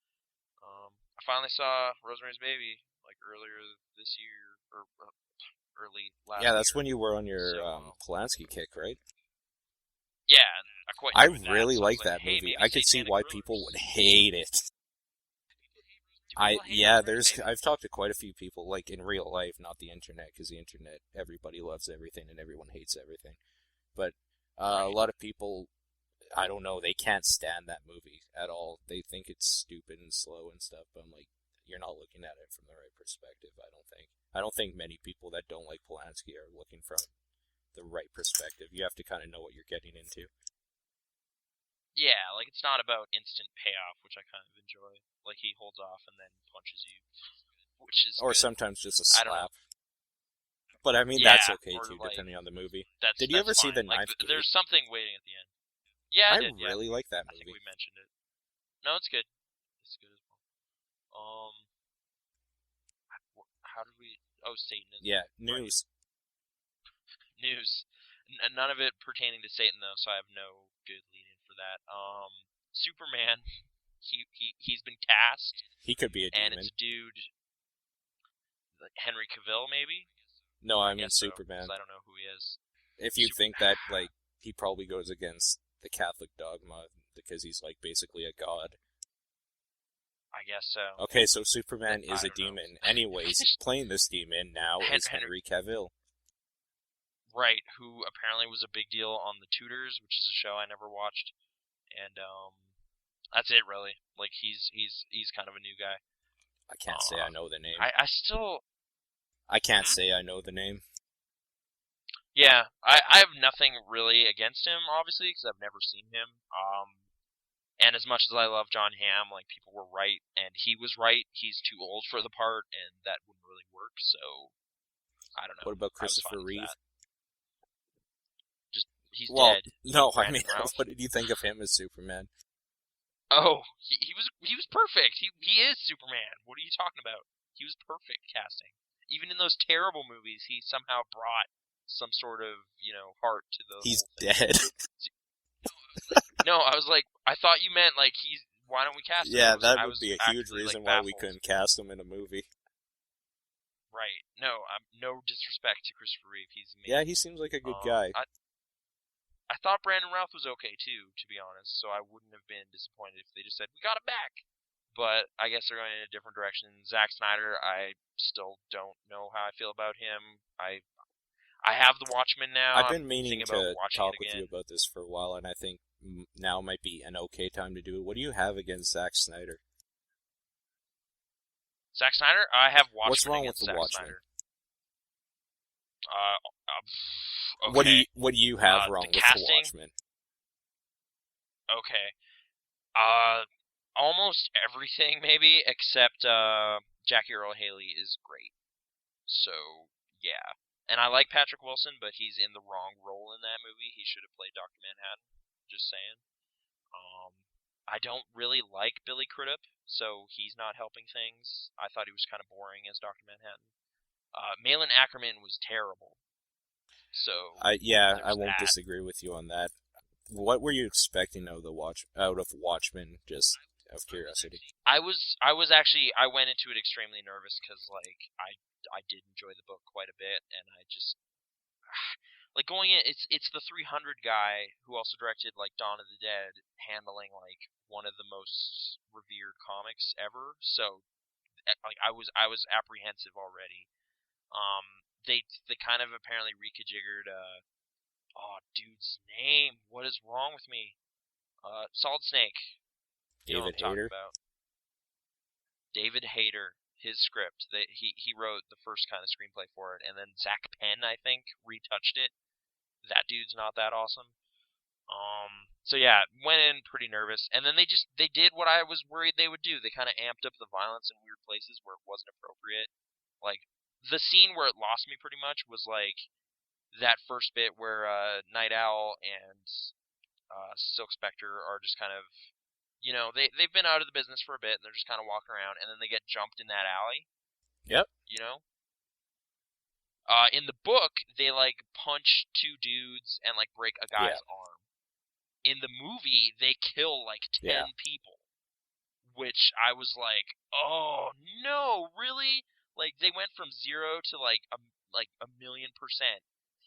I finally saw Rosemary's Baby like earlier this year or early last. Yeah, that's year. When you were on your Polanski kick, right? Yeah, I really like that movie. I could see why people would hate it. I've talked to quite a few people, like in real life, not the internet, because the internet, everybody loves everything and everyone hates everything. But a lot of people, I don't know, they can't stand that movie at all. They think it's stupid and slow and stuff. But I'm like, you're not looking at it from the right perspective. I don't think many people that don't like Polanski are looking from the right perspective. You have to kind of know what you're getting into. Yeah, like it's not about instant payoff, which I kind of enjoy. Like he holds off and then punches you, which is or good. sometimes just a slap. I don't know. But I mean, that's okay too, depending on the movie. Did you ever see The Ninth Gate? There's something waiting at the end. Yeah, I did. Really like that movie. I think we mentioned it. No, it's good. It's good as well. How did we? Oh, Satanism. Yeah, news. Right. News. None of it pertaining to Satan though, so I have no good lead-in for that. Superman. He's been cast. He could be a demon. And it's dude, like Henry Cavill, maybe. No, I mean Superman. So, I don't know who he is. If you think that, like, he probably goes against the Catholic dogma because he's like basically a god. I guess so. Okay, so Superman is a demon. Anyways, playing this demon now is Henry Cavill. Right, who apparently was a big deal on The Tudors, which is a show I never watched, and that's it really. Like he's kind of a new guy. I can't say I know the name. I can't say I know the name. Yeah, I have nothing really against him, obviously, because I've never seen him. And as much as I love John Hamm, like people were right, and he was right. He's too old for the part, and that wouldn't really work. So I don't know. What about Christopher Reeve? He's dead. No, I mean, what did you think of him as Superman? Oh, he was perfect. He is Superman. What are you talking about? He was perfect casting. Even in those terrible movies, he somehow brought some sort of, heart to the He's whole thing. Dead. No, I was like, I thought you meant like why don't we cast him? Yeah, that I would was be a huge actively, reason like, why we baffled. couldn't cast him in a movie. Right. No, no disrespect to Christopher Reeve. He's Yeah, amazing. he seems like a good guy. I thought Brandon Routh was okay too, to be honest. So I wouldn't have been disappointed if they just said we got him back. But I guess they're going in a different direction. Zack Snyder, I still don't know how I feel about him. I have the Watchmen now. I've been I'm meaning thinking about to watching talk it with you again. about this for a while, and I think now might be an okay time to do it. What do you have against Zack Snyder? Zack Snyder, I have Watchmen What's wrong with against the Zack Watchmen? Snyder. Okay. What do you have wrong the with casting, the Watchmen? okay. Almost everything maybe except Jackie Earle Haley is great. So yeah, and I like Patrick Wilson, but he's in the wrong role in that movie. He should have played Dr. Manhattan. Just saying. I don't really like Billy Crudup, so he's not helping things. I thought he was kind of boring as Dr. Manhattan. Malin Ackerman was terrible. So I there's won't that. disagree with you on that. What were you expecting out of Watchmen? Just out of curiosity. I went into it extremely nervous because like I did enjoy the book quite a bit, and I just like going in. It's the 300 guy who also directed like Dawn of the Dead, handling like one of the most revered comics ever. So like I was apprehensive already. They kind of apparently rekajiggered oh dude's name. What is wrong with me? Solid Snake. You know what David I'm talking Hayter? about. David Hayter, his script. He wrote the first kind of screenplay for it, and then Zach Penn, I think, retouched it. That dude's not that awesome. So yeah, went in pretty nervous, and then they did what I was worried they would do. They kind of amped up the violence in weird places where it wasn't appropriate. Like the scene where it lost me pretty much was like that first bit where Night Owl and Silk Spectre are just kind of, they've been out of the business for a bit and they're just kind of walking around, and then they get jumped in that alley. Yep. You know, in the book they like punch two dudes and like break a guy's arm. In the movie they kill like 10 people, which I was like, oh no, really? Like they went from 0 to like a million%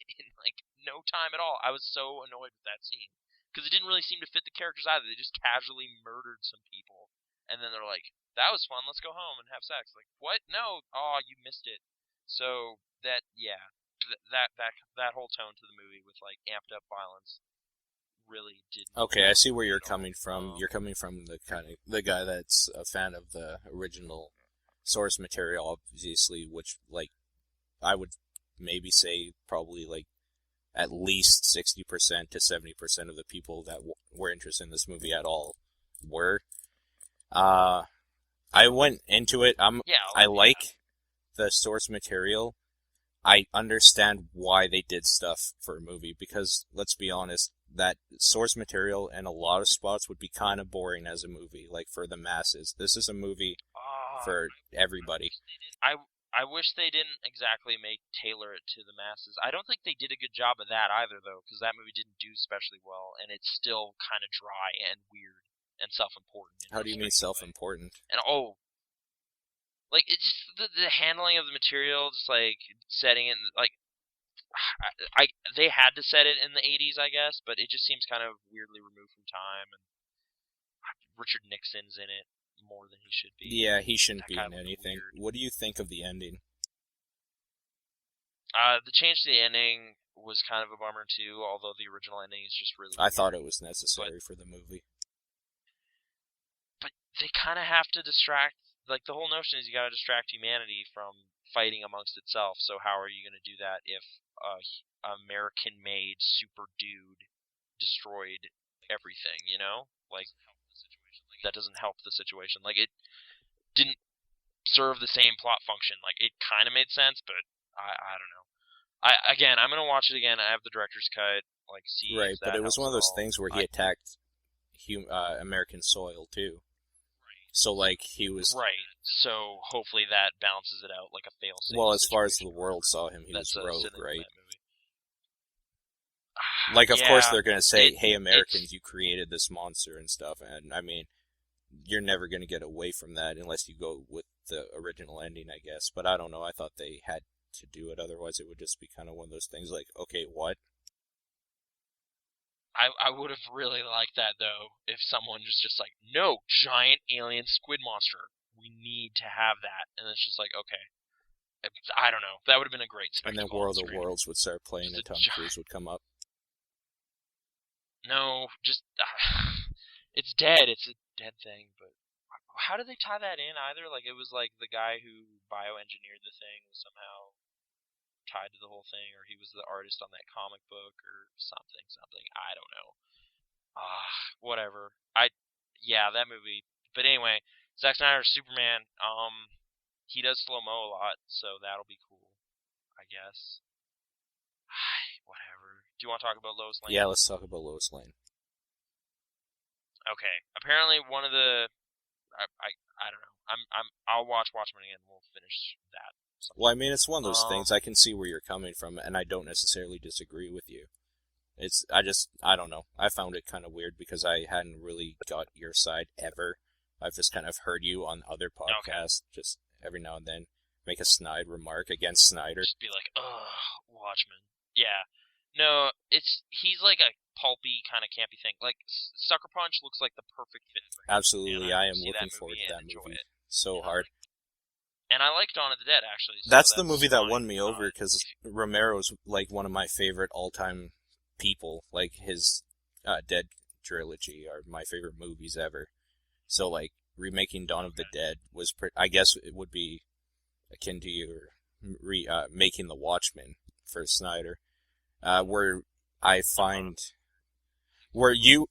in like no time at all. I was so annoyed with that scene because it didn't really seem to fit the characters either. They just casually murdered some people, and then they're like, "That was fun. Let's go home and have sex." Like, what? No. Oh, you missed it. So yeah, that whole tone to the movie with like amped up violence really didn't. Okay, I see where you're coming from. You're coming from the guy that's a fan of the original source material, obviously, which like I would maybe say probably like at least 60% to 70% of the people that were interested in this movie at all were. I went into it. I like the source material. I understand why they did stuff for a movie because let's be honest, that source material in a lot of spots would be kind of boring as a movie, like for the masses. This is a movie for everybody. I wish they didn't exactly tailor it to the masses. I don't think they did a good job of that either, though, because that movie didn't do especially well, and it's still kind of dry and weird and self-important. How do you mean self-important? And like it's just the handling of the material, just like setting it, like they had to set it in the 80s, I guess, but it just seems kind of weirdly removed from time, and Richard Nixon's in it more than he should be. Yeah, he shouldn't be in anything. What do you think of the ending? The change to the ending was kind of a bummer too, although the original ending is just really I weird. thought it was necessary for the movie. But they kind of have to distract, like the whole notion is you got to distract humanity from fighting amongst itself, so how are you going to do that if American-made super dude destroyed everything, Like, that doesn't help the situation. Like, it didn't serve the same plot function. Like, it kind of made sense, but I don't know. I'm gonna watch it again. I have the director's cut. Like, see. Right, but it was one of those things where he attacked American soil too. Right. So like he was right. So hopefully that balances it out, like a fail-safe. Well, as far as the world saw him, he was rogue, right? Of course they're gonna say, "Hey, Americans, you created this monster and stuff," and I mean, you're never going to get away from that unless you go with the original ending, I guess. But I don't know. I thought they had to do it, otherwise it would just be kind of one of those things like, okay, what? I would have really liked that, though, if someone was just like, no, giant alien squid monster. We need to have that. And it's just like, okay. I don't know. That would have been a great And then spectacle. World of Worlds would start playing and Tom Cruise would come up. No, just... it's dead. It's a dead thing, but... How did they tie that in, either? Like, it was like the guy who bioengineered the thing was somehow tied to the whole thing, or he was the artist on that comic book, or something. I don't know. Whatever. Yeah, that movie. But anyway, Zack Snyder's Superman. He does slow mo a lot, so that'll be cool, I guess. Whatever. Do you want to talk about Lois Lane? Yeah, let's talk about Lois Lane. Okay. Apparently, one of the I don't know. I'll watch Watchmen again. And we'll finish that. Well, I mean, it's one of those things. I can see where you're coming from, and I don't necessarily disagree with you. I don't know. I found it kind of weird because I hadn't really got your side ever. I've just kind of heard you on other podcasts, just every now and then, make a snide remark against Snyder. Just be like, ugh, Watchmen. Yeah. No, he's like a pulpy kind of campy thing. Like, Sucker Punch looks like the perfect fit for him. Absolutely, I am looking forward to that movie so hard. And I like Dawn of the Dead, actually. So that's the movie that won me over, because Romero's like one of my favorite all-time people. Like, his Dead trilogy are my favorite movies ever. So, like, remaking Dawn of the Dead was, I guess it would be akin to your making The Watchmen for Snyder. Where I find... Where you...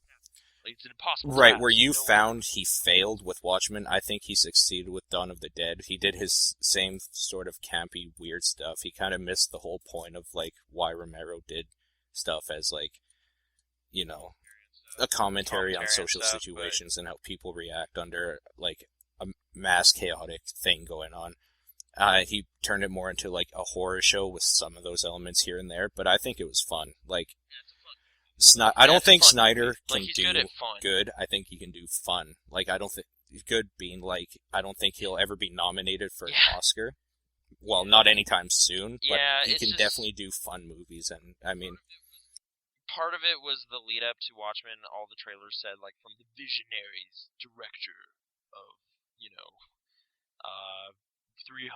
It's impossible. Right, where you found he failed with Watchmen, I think he succeeded with Dawn of the Dead. He did his same sort of campy, weird stuff. He kind of missed the whole point of, like, why Romero did stuff as, like, you know, a commentary on social situations and how people react under, like, a mass chaotic thing going on. He turned it more into, like, a horror show with some of those elements here and there, but I think it was fun. Like... I don't think Snyder can do good. I think he can do fun. Like, I don't think good being like, I don't think he'll ever be nominated for an Oscar. Well, not anytime soon, but he can definitely do fun movies. And I mean, part of it was the lead up to Watchmen. All the trailers said, like, from the visionaries, director of, 300.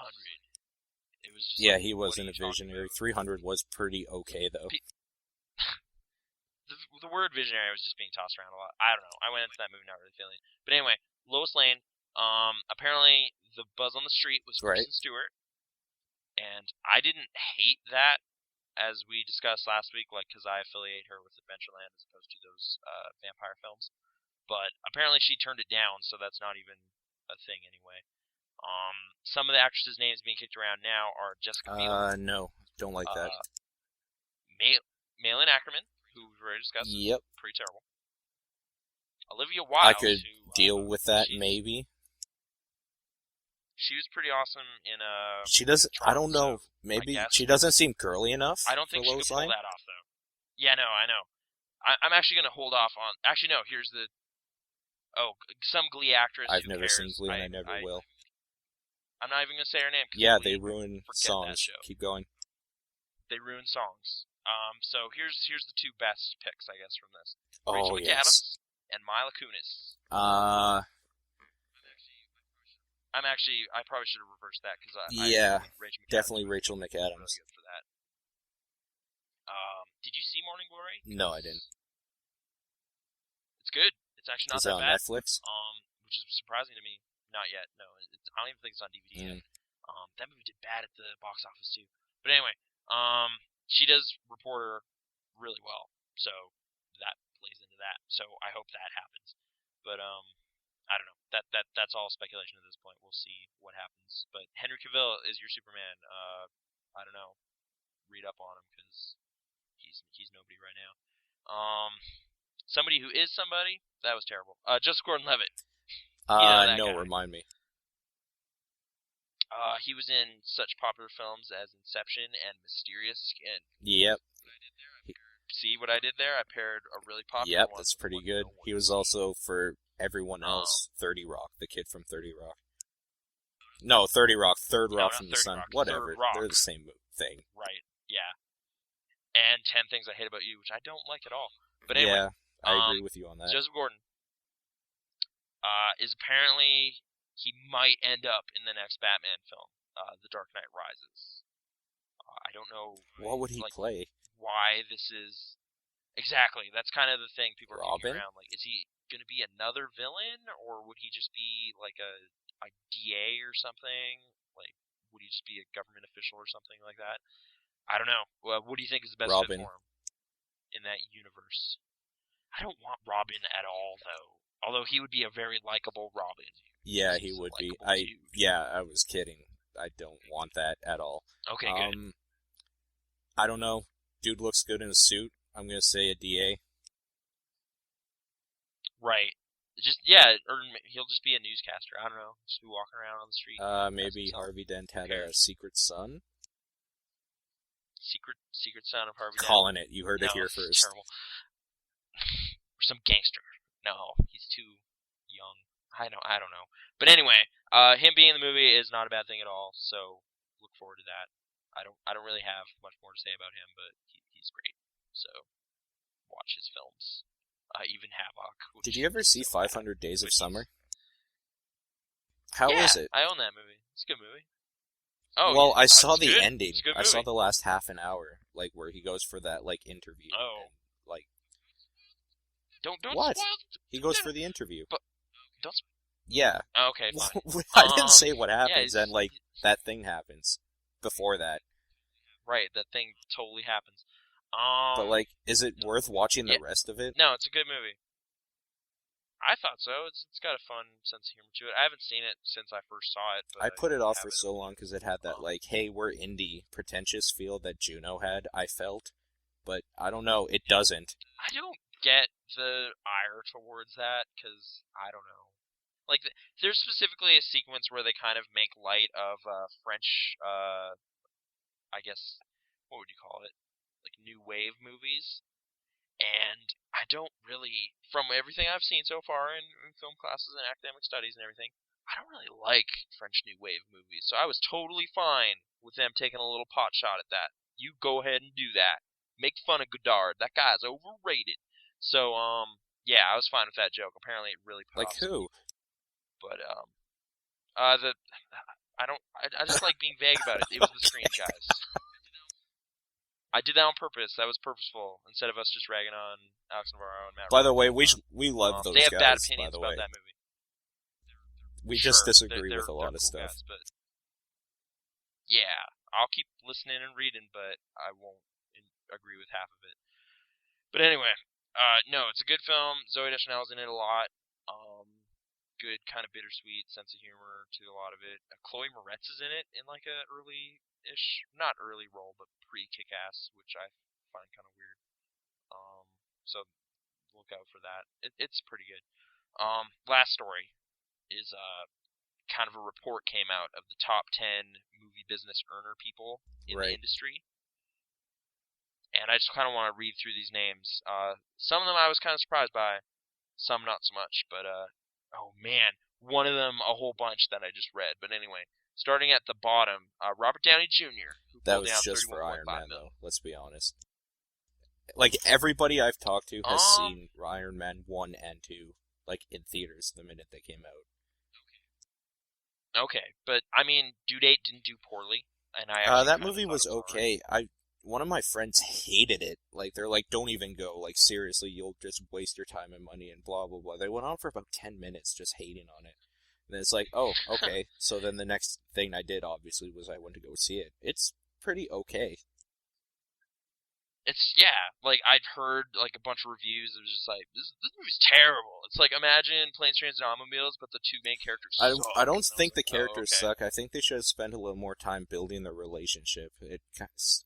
It was just he wasn't a visionary. 300 was pretty okay, though. The word visionary was just being tossed around a lot. I don't know. I went into that movie not really feeling it. But anyway, Lois Lane, apparently the buzz on the street was Kristen Stewart. And I didn't hate that, as we discussed last week, like, because I affiliate her with Adventureland as opposed to those vampire films. But apparently she turned it down, so that's not even a thing anyway. Some of the actresses' names being kicked around now are Jessica Biel. No, don't like that. Malin Ackerman, who we've already discussed. Yep. Pretty terrible. Olivia Wilde. I could deal with that, maybe. She was pretty awesome in She doesn't. I don't know. Maybe she doesn't seem girly enough. I don't think she could pull that off, though. Yeah, no, I know. I'm actually going to hold off on. Actually, no. Here's the. Oh, some Glee actress. I've never seen Glee, and I never will. I'm not even going to say her name. Yeah, they ruin songs. Keep going. They ruin songs. So here's the two best picks, I guess, from this. Oh, Rachel McAdams and Mila Kunis. I probably should have reversed that, because definitely Rachel McAdams. Really good for that. Did you see Morning Glory? No, I didn't. It's good. It's actually not that bad. Is it on Netflix? Which is surprising to me. Not yet. No, I don't even think it's on DVD yet. That movie did bad at the box office too. But anyway, she does Reporter really well, so that plays into that. So I hope that happens. But I don't know. That's all speculation at this point. We'll see what happens. But Henry Cavill is your Superman. I don't know. Read up on him, because he's nobody right now. Somebody who is somebody. That was terrible. Joseph Gordon-Levitt. No, remind me. He was in such popular films as Inception and Mysterious Skin. Yep. See what I did there? I paired a really popular one. Yep, that's pretty good. He was also, for everyone Um, else, 30 Rock, the kid from 30 Rock. No, 30 Rock, Third no, Rock not from the 30 Sun. Rock, Third Whatever. Rock. They're the same thing. Right. Yeah. And 10 Things I Hate About You, which I don't like at all. But anyway, Yeah, I agree with you on that. Joseph Gordon is apparently he might end up in the next Batman film, The Dark Knight Rises. I don't know What would he like play? why this is exactly. That's kind of the thing people are kicking Robin? around. Like, is he going to be another villain, or would he just be like a DA or something? Like, would he just be a government official or something like that? I don't know. Well, what do you think is the best fit Robin. for him in that universe? I don't want Robin at all, though. Although he would be a very likable Robin. Yeah, he would be. I was kidding. I don't want that at all. Okay, good. I don't know. Dude looks good in a suit. I'm gonna say a DA. Right. Just yeah, or he'll just be a newscaster. I don't know. Just be walking around on the street. Maybe Harvey Dent had a secret son. Secret son of Harvey Dent. Calling it. You heard it here first. Terrible. Or some gangster. No, he's too young. I don't know. But anyway, him being in the movie is not a bad thing at all. So look forward to that. I don't really have much more to say about him, but he's great. So watch his films. Even Havoc. Did you ever see 500 Days of Summer? How is it? I own that movie. It's a good movie. Oh, well, yeah, I saw the good. ending. It's a good I saw movie. the last half an hour, like where he goes for that like interview. Oh. And, like, don't what? spoil. He goes for the interview. But don't. Yeah. Oh, okay, fine. I didn't say what happens, yeah, and like that thing happens before that. Right, that thing totally happens. But like, is it worth watching the rest of it? No, it's a good movie. I thought so. It's got a fun sense of humor to it. I haven't seen it since I first saw it. But I put it off for so long because it had that like, hey, we're indie, pretentious feel that Juno had. I felt, but I don't know. It doesn't. I don't get the ire towards that because I don't know. Like, there's specifically a sequence where they kind of make light of French, I guess, what would you call it? Like new wave movies. And I don't really, from everything I've seen so far in film classes and academic studies and everything, I don't really like French New Wave movies. So I was totally fine with them taking a little pot shot at that. You go ahead and do that. Make fun of Godard. That guy's overrated. So, yeah, I was fine with that joke. Apparently it really put like who? But, I just like being vague about it. It was the Screen guys. I did that on purpose. That was purposeful. Instead of us just ragging on Alex Navarro and Matt. By the way, we love those guys. They have bad opinions about that movie. We just disagree with a lot of cool stuff. Guys, but yeah, I'll keep listening and reading, but I won't agree with half of it. But anyway, no, it's a good film. Zooey Deschanel's in it a lot. Good kind of bittersweet sense of humor to a lot of it. Chloe Moretz is in it in like a early-ish, not early role, but pre-Kick-Ass, which I find kind of weird. So look out for that. It's pretty good. Last story is kind of a report came out of the top 10 movie business earner people in the industry. And I just kind of want to read through these names. Some of them I was kind of surprised by, some not so much, but oh man, one of them a whole bunch that I just read. But anyway, starting at the bottom, Robert Downey Jr. Who that pulled was down just for Iron Man, million. though. Let's be honest. Like everybody I've talked to has seen Iron Man 1 and 2, like in theaters the minute they came out. Okay, but I mean, Due Date didn't do poorly, and I that movie was okay. One of my friends hated it. Like, they're like, don't even go. Like, seriously, you'll just waste your time and money and blah, blah, blah. They went on for about 10 minutes just hating on it. And then it's like, oh, okay. So then the next thing I did, obviously, was I went to go see it. It's pretty okay. It's, yeah, like, I'd heard, like, a bunch of reviews that was just like, this movie's terrible. It's like, imagine Planes, Trains, and Automobiles, but the two main characters suck. I don't think the characters suck. I think they should have spent a little more time building the relationship. It does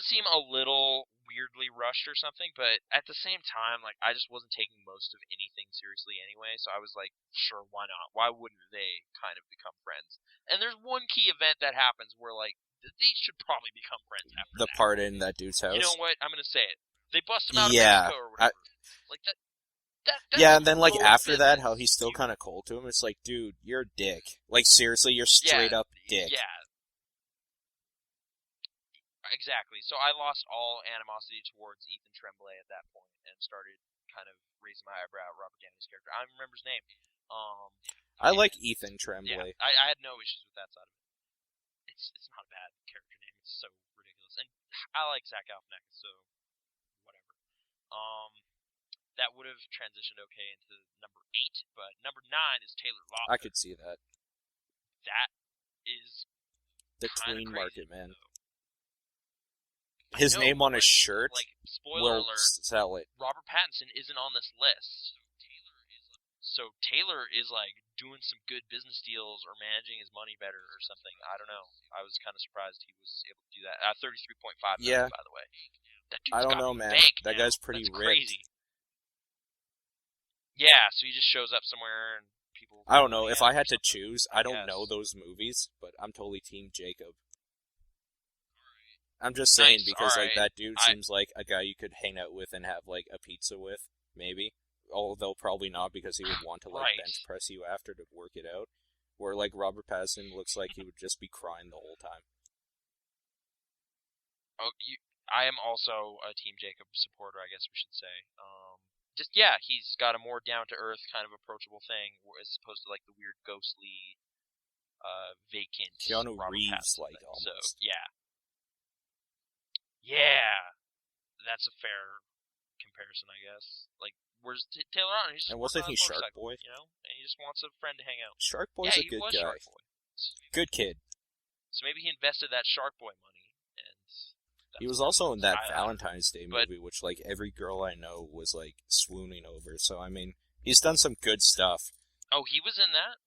seem a little weirdly rushed or something, but at the same time, like, I just wasn't taking most of anything seriously anyway, so I was like, sure, why not? Why wouldn't they kind of become friends? And there's one key event that happens where, like, they should probably become friends after the that. part in that dude's house. You know what? I'm gonna say it. They bust him out of Mexico or whatever. Like that. That's Yeah, and then like low after that, business. how he's still kind of cold to him. It's like, dude, you're a dick. Like seriously, you're straight up dick. Yeah, exactly. So I lost all animosity towards Ethan Tremblay at that point and started kind of raising my eyebrow at Robert Downey's character. I don't remember his name. Um, I like and Ethan yeah, Tremblay. I had no issues with that side of it. It's not a bad character name. It's so ridiculous, and I like Zach Galifianakis, so whatever. Um, that would have transitioned okay into number 8, but number 9 is Taylor I Lautner. could see that. That is The kind of tween crazy, market, man. though. His name on his shirt like spoiler will alert, sell it. Robert Pattinson isn't on this list. So Taylor is like doing some good business deals or managing his money better or something. I don't know. I was kind of surprised he was able to do that. 33.5 million, Yeah. by the way. That dude's I don't got know, man. bank That now. guy's pretty That's ripped. crazy. Yeah, so he just shows up somewhere and people. I don't know. If I had to something, choose, I don't know those movies, but I'm totally Team Jacob. I'm just saying because like that dude seems like a guy you could hang out with and have like a pizza with, maybe. Although probably not because he would want to like bench press you after to work it out. Where like Robert Pattinson looks like he would just be crying the whole time. Oh, I am also a Team Jacob supporter, I guess we should say. He's got a more down to earth kind of approachable thing as opposed to like the weird ghostly vacant Keanu Robert Reeves Pattinson like thing. almost. So yeah, that's a fair comparison, I guess. Like, where's Taylor Lautner? He's just and wasn't he Shark motorcycle, Boy? You know, and he just wants a friend to hang out. Shark Boy's a good guy. Shark Boy. Good kid. So maybe he invested that Shark Boy money, and he was also in that Valentine's Day movie, which like every girl I know was like swooning over. So I mean, he's done some good stuff. Oh, he was in that?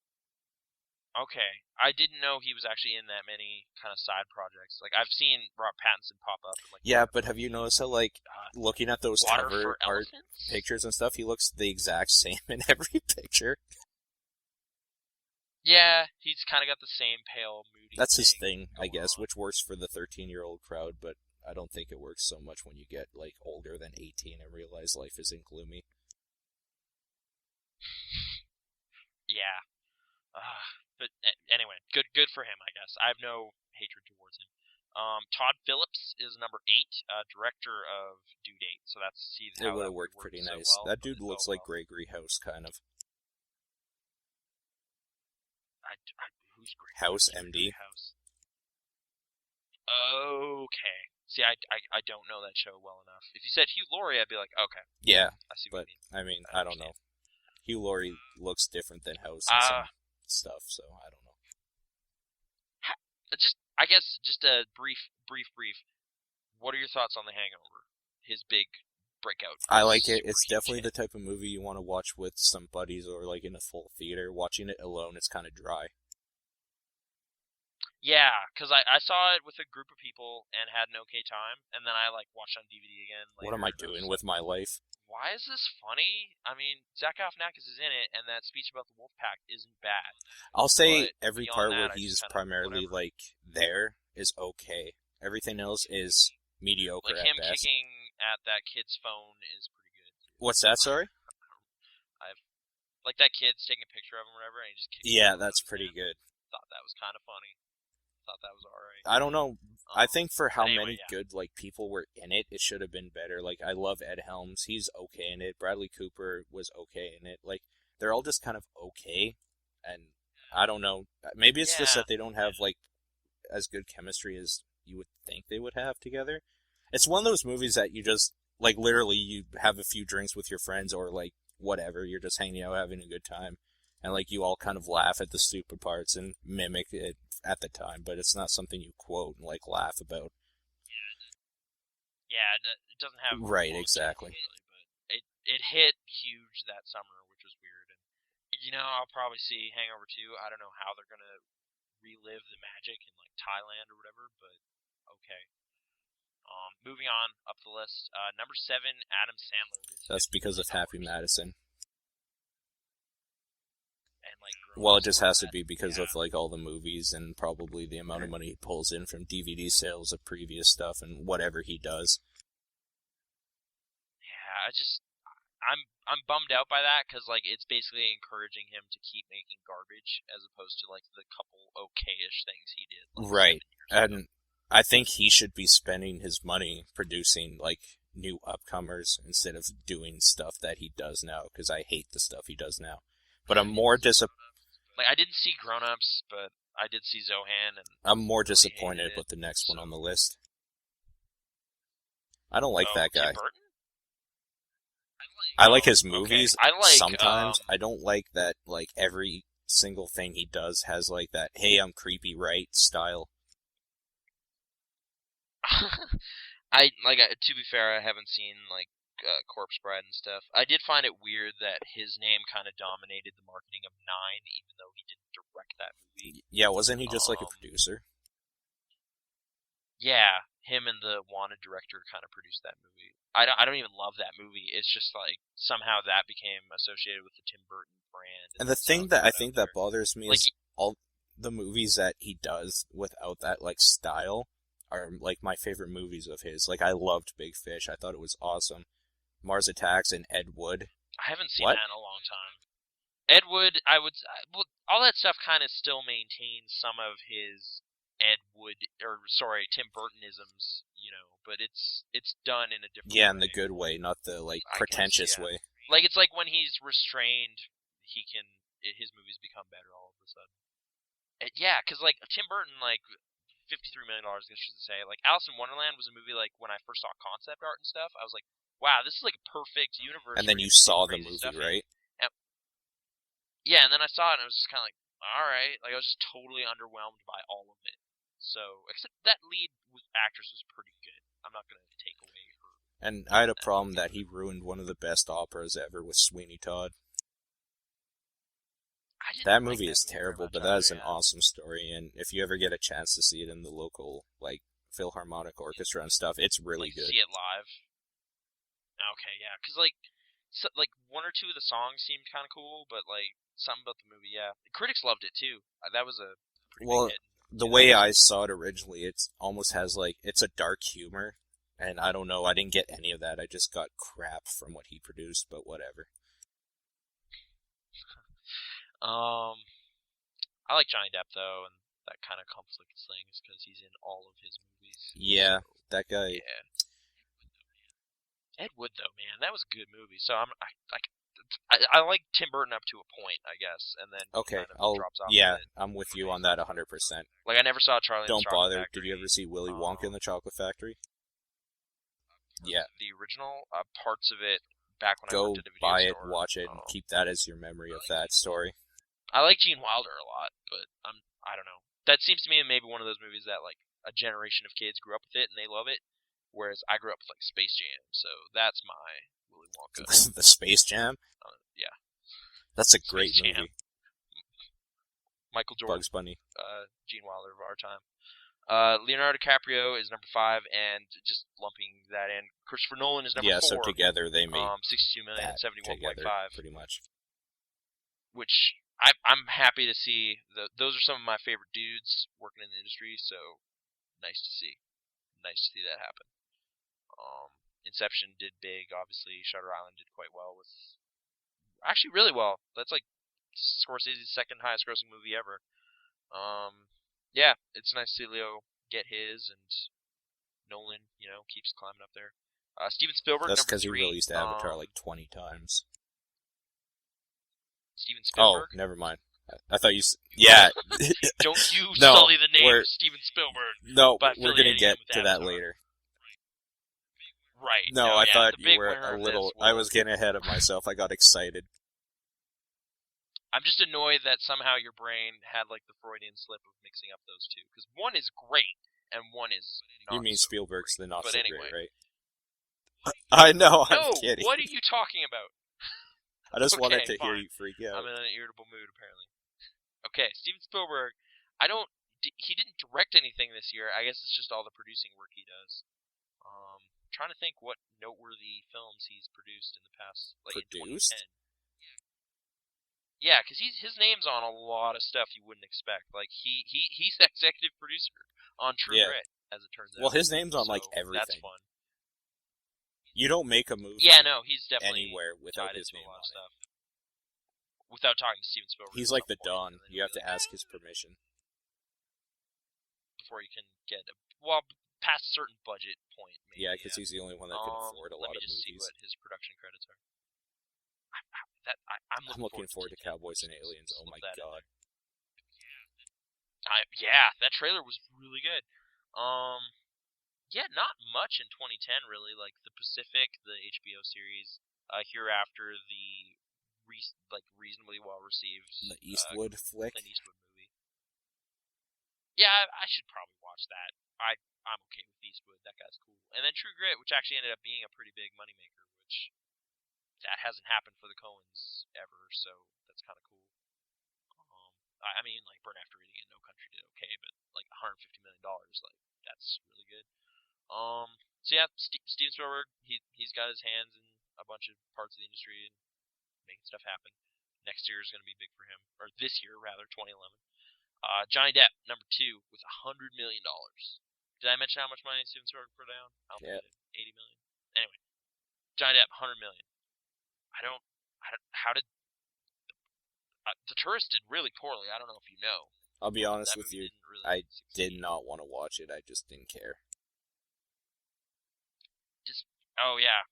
Okay. I didn't know he was actually in that many kind of side projects. Like, I've seen Robert Pattinson pop up. In, like, yeah, but have you noticed how, like, looking at those cover art pictures and stuff, he looks the exact same in every picture? Yeah, he's kind of got the same pale, moody That's his thing, I guess, which works for the 13-year-old crowd, but I don't think it works so much when you get, like, older than 18 and realize life isn't gloomy. Yeah. But anyway, good for him, I guess. I have no hatred towards him. Todd Phillips is number 8, director of Due Date. So that's it would have worked pretty nice. So well, that dude looks like Gregory House, kind of. Who's Gregory House? MD. House. Okay. See, I don't know that show well enough. If you said Hugh Laurie, I'd be like, okay. Yeah, I see what you mean. I mean, I don't know. Hugh Laurie looks different than House and some stuff, so I don't know. I guess just a brief. What are your thoughts on The Hangover? His big breakout. I like it. It's definitely the type of movie you want to watch with some buddies or like in a full theater. Watching it alone, it's kind of dry. Yeah, because I saw it with a group of people and had an okay time, and then I like watched on DVD again. What am I doing with my life? Why is this funny? I mean, Zach Galifianakis is in it, and that speech about the Wolfpack isn't bad. I'll say every part where he's primarily like there is okay. Everything else is mediocre like at him best. Kicking at that kid's phone is pretty good. What's that? Sorry. Like that kid's taking a picture of him or whatever, and he just kicks. Yeah, that's pretty good. Thought that was kind of funny. Thought that was alright. I don't know. I think for how many good like people were in it, it should have been better. Like I love Ed Helms; he's okay in it. Bradley Cooper was okay in it. Like they're all just kind of okay, and I don't know. Maybe it's just that they don't have like as good chemistry as you would think they would have together. It's one of those movies that you just like literally you have a few drinks with your friends or like whatever. You're just hanging out, having a good time. And, like, you all kind of laugh at the stupid parts and mimic it at the time, but it's not something you quote and, like, laugh about. Yeah, it doesn't have... Right, exactly. But it hit huge that summer, which was weird. And, you know, I'll probably see Hangover 2. I don't know how they're going to relive the magic in, like, Thailand or whatever, but okay. Moving on up the list. Number 7, Adam Sandler. That's because of Happy Madison. Like, well, it just has to be because of like all the movies and probably the amount of money he pulls in from DVD sales of previous stuff and whatever he does. Yeah, I'm bummed out by that because like it's basically encouraging him to keep making garbage as opposed to like the couple okay-ish things he did like Right. 7 years ago. And I think he should be spending his money producing, like, new upcomers instead of doing stuff that he does now, because I hate the stuff he does now. But I'm more Like I didn't see Grown Ups, but I did see Zohan, and really disappointed hated with the next one so. on the list. I don't like that guy. Tim Burton? I like his movies Okay. I like sometimes. I don't like that, like, every single thing he does has, like, that, hey, I'm creepy, right, style. To be fair, I haven't seen like Corpse Bride and stuff. I did find it weird that his name kind of dominated the marketing of Nine, even though he didn't direct that movie. Yeah, wasn't he just, like, a producer? Yeah, him and the wanted director kind of produced that movie. I don't even love that movie. It's just like somehow that became associated with the Tim Burton brand. And the thing that I think that bothers me is all the movies that he does without that, like, style are, like, my favorite movies of his. Like, I loved Big Fish. I thought it was awesome. Mars Attacks and Ed Wood. I haven't seen that in a long time. Ed Wood, all that stuff kind of still maintains some of his Tim Burtonisms, but it's done in a different way. Yeah, in the good way, not the, like, pretentious way. Like, it's like when he's restrained, his movies become better all of a sudden. Yeah, because, like, Tim Burton, like, $53 million, I guess you should say. Like, Alice in Wonderland was a movie, like, when I first saw concept art and stuff, I was like, wow, this is, like, a perfect universe. And then you saw the movie, right? Yeah, and then I saw it, and I was just kind of like, alright. Like, I was just totally underwhelmed by all of it. So, except that lead actress was pretty good. I'm not going to take away her. And I had a problem that he ruined one of the best operas ever with Sweeney Todd. That movie is terrible, but that is an awesome story, and if you ever get a chance to see it in the local, like, Philharmonic Orchestra and stuff, it's really good. See it live? Okay, yeah, because, like, one or two of the songs seemed kind of cool, but, like, something about the movie, yeah. The critics loved it, too. That was a pretty big hit. The way I saw it originally, it almost has, like, it's a dark humor, and I don't know, I didn't get any of that. I just got crap from what he produced, but whatever. I like Johnny Depp, though, and that kind of conflicts things, because he's in all of his movies. Yeah, so, that guy... Yeah. Ed Wood, though, man, that was a good movie, so I like Tim Burton up to a point, I guess, and then okay, kind of drops off. Yeah, I'm with you on that 100%. Like, I never saw Charlie and the Chocolate Factory. Did you ever see Willy Wonka and the Chocolate Factory? Yeah. The original, parts of it, back when I worked at a video store. Go buy it, watch it, and keep that as your memory of that story. I like Gene Wilder a lot, but I don't know. That seems to me maybe one of those movies that, like, a generation of kids grew up with it and they love it, whereas I grew up with, like, Space Jam, so that's my Willy Wonka. The Space Jam? Yeah. That's a great movie. Michael Jordan. Bugs Bunny. Gene Wilder of our time. Leonardo DiCaprio is number 5, and just lumping that in, Christopher Nolan is number 4. Yeah, so together they made 62 million, 71.5. Pretty much. Which I'm happy to see. Those are some of my favorite dudes working in the industry, so nice to see. Nice to see that happen. Inception did big, obviously. Shutter Island did quite well actually really well. That's like Scorsese's second highest grossing movie ever. Yeah, it's nice to see Leo get his, and Nolan, keeps climbing up there. Steven Spielberg, that's because he released Avatar like 20 times. Steven Spielberg? Oh, never mind. I thought you... Yeah. Don't you sully the name of Steven Spielberg. No, we're going to get to that later. Right. No, I thought you were a little... I was getting ahead of myself. I got excited. I'm just annoyed that somehow your brain had, like, the Freudian slip of mixing up those two. Because one is great, and one is not. You mean so Spielberg's great. the not but so anyway. great, right? I know, I'm kidding. What are you talking about? I just wanted to hear you freak out. I'm in an irritable mood, apparently. Okay, Steven Spielberg, he didn't direct anything this year. I guess it's just all the producing work he does. Trying to think what noteworthy films he's produced in the past, like produced? in 2010. Yeah, because his name's on a lot of stuff you wouldn't expect. Like he's the executive producer on True Grit, as it turns out. Well, his name's on like everything. That's fun. You don't make a movie Yeah, no, he's definitely anywhere without tied his into a name lot on of it. stuff. Without talking to Steven Spielberg. He's at like some the point, Don. and then You have to ask his permission. before you can get well past a certain budget point. Maybe, Yeah, because he's the only one that can afford a lot of Let me just see movies. what his production credits are. I'm looking forward to Tintin. Cowboys and Aliens. Oh my god. Yeah, that trailer was really good. Yeah, not much in 2010 really. Like the Pacific, the HBO series, Hereafter, the reasonably well received The Eastwood flick. Clint Eastwood movie. Yeah, I should probably watch that. I'm okay with Eastwood. That guy's cool. And then True Grit, which actually ended up being a pretty big moneymaker, which that hasn't happened for the Coens ever, so that's kind of cool. I mean, like Burn After Reading and No Country did okay, but like $150 million, like that's really good. So yeah, Steven Spielberg, he's got his hands in a bunch of parts of the industry and making stuff happen. Next year is going to be big for him, or this year rather, 2011. Johnny Depp, number 2, with $100 million. Did I mention how much money Steven Spielberg put down? I don't think I did. 80 million. Anyway, Johnny Depp, 100 million. I don't. How did The Tourist did really poorly? I don't know if you know. I'll be honest That with movie you. didn't really I succeed. did not want to watch it. I just didn't care. Oh yeah,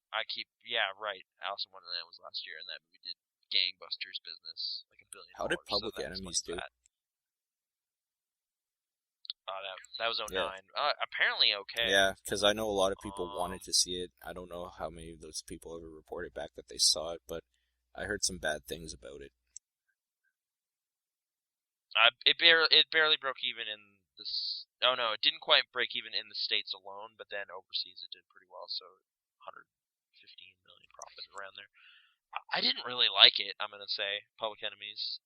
right. Alice in Wonderland was last year, and that movie did gangbusters business, like $1 billion. How did Public so Enemies do? that. That was 09. Yeah. Apparently okay. Yeah, because I know a lot of people wanted to see it. I don't know how many of those people ever reported back that they saw it, but I heard some bad things about it. It barely broke even in this. Oh no, it didn't quite break even in the States alone, but then overseas it did pretty well. So 115 million profit around there. I didn't really like it. I'm gonna say Public Enemies,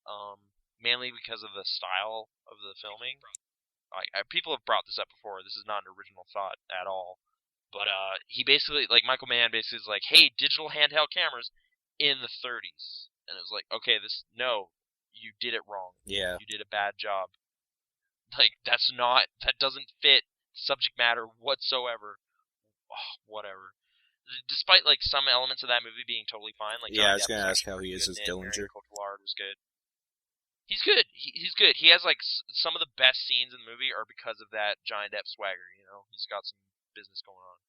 mainly because of the style of the filming. People have brought this up before. This is not an original thought at all. But he basically, like Michael Mann, basically is like, "Hey, digital handheld cameras in the 30s," and it was like, "Okay, no, you did it wrong. Yeah. You did a bad job. Like that doesn't fit subject matter whatsoever." Oh, whatever. Despite like some elements of that movie being totally fine, like Yeah, Johnny I was Depp going was to ask actually how he pretty is good as in it. Dillinger. Marion Cotillard was good. He's good. He's good. He has like some of the best scenes in the movie are because of that Johnny Depp swagger. You know, he's got some business going on.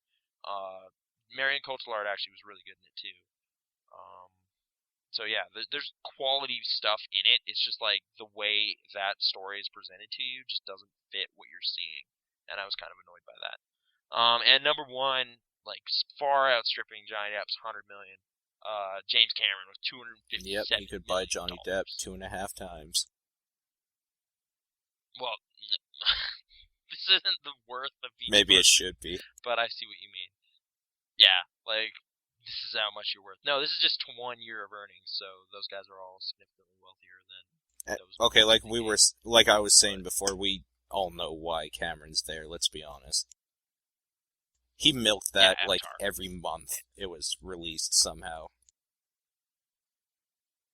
Marion Cotillard actually was really good in it too. Um, so yeah, there's quality stuff in it. It's just like the way that story is presented to you just doesn't fit what you're seeing, and I was kind of annoyed by that. And number 1, like far outstripping Johnny Depp's 100 million. James Cameron with 257. Yep, he could buy Johnny Depp 2.5 times. Well, this isn't the worth of each Maybe person, it should be. but I see what you mean. Yeah, like this is how much you're worth. No, this is just 1 year of earnings, so those guys are all significantly wealthier than those. Okay, like I was saying before, we all know why Cameron's there. Let's be honest. He milked that like every month it was released somehow.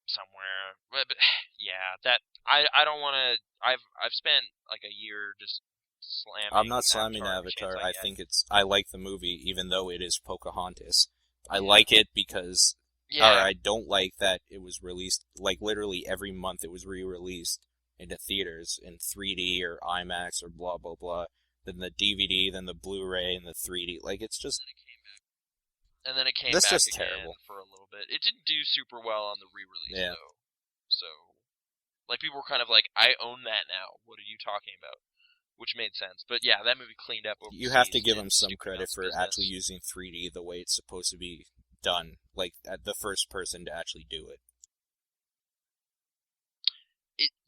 Somewhere, but yeah, that I don't want to. I've spent like a year just slamming. I'm not slamming Avatar. I like the movie, even though it is Pocahontas. I like it because, or I don't like that it was released like literally every month. It was re-released into theaters in 3D or IMAX or blah blah blah. Then the DVD, then the Blu-ray, and the 3D. Like it's just. And then it came That's back just again terrible. for a little bit. It didn't do super well on the re-release though. So, like people were kind of like, "I own that now. What are you talking about?" Which made sense. But yeah, that movie cleaned up overseas. You have to give him some credit for actually using 3D the way it's supposed to be done. Like the first person to actually do it.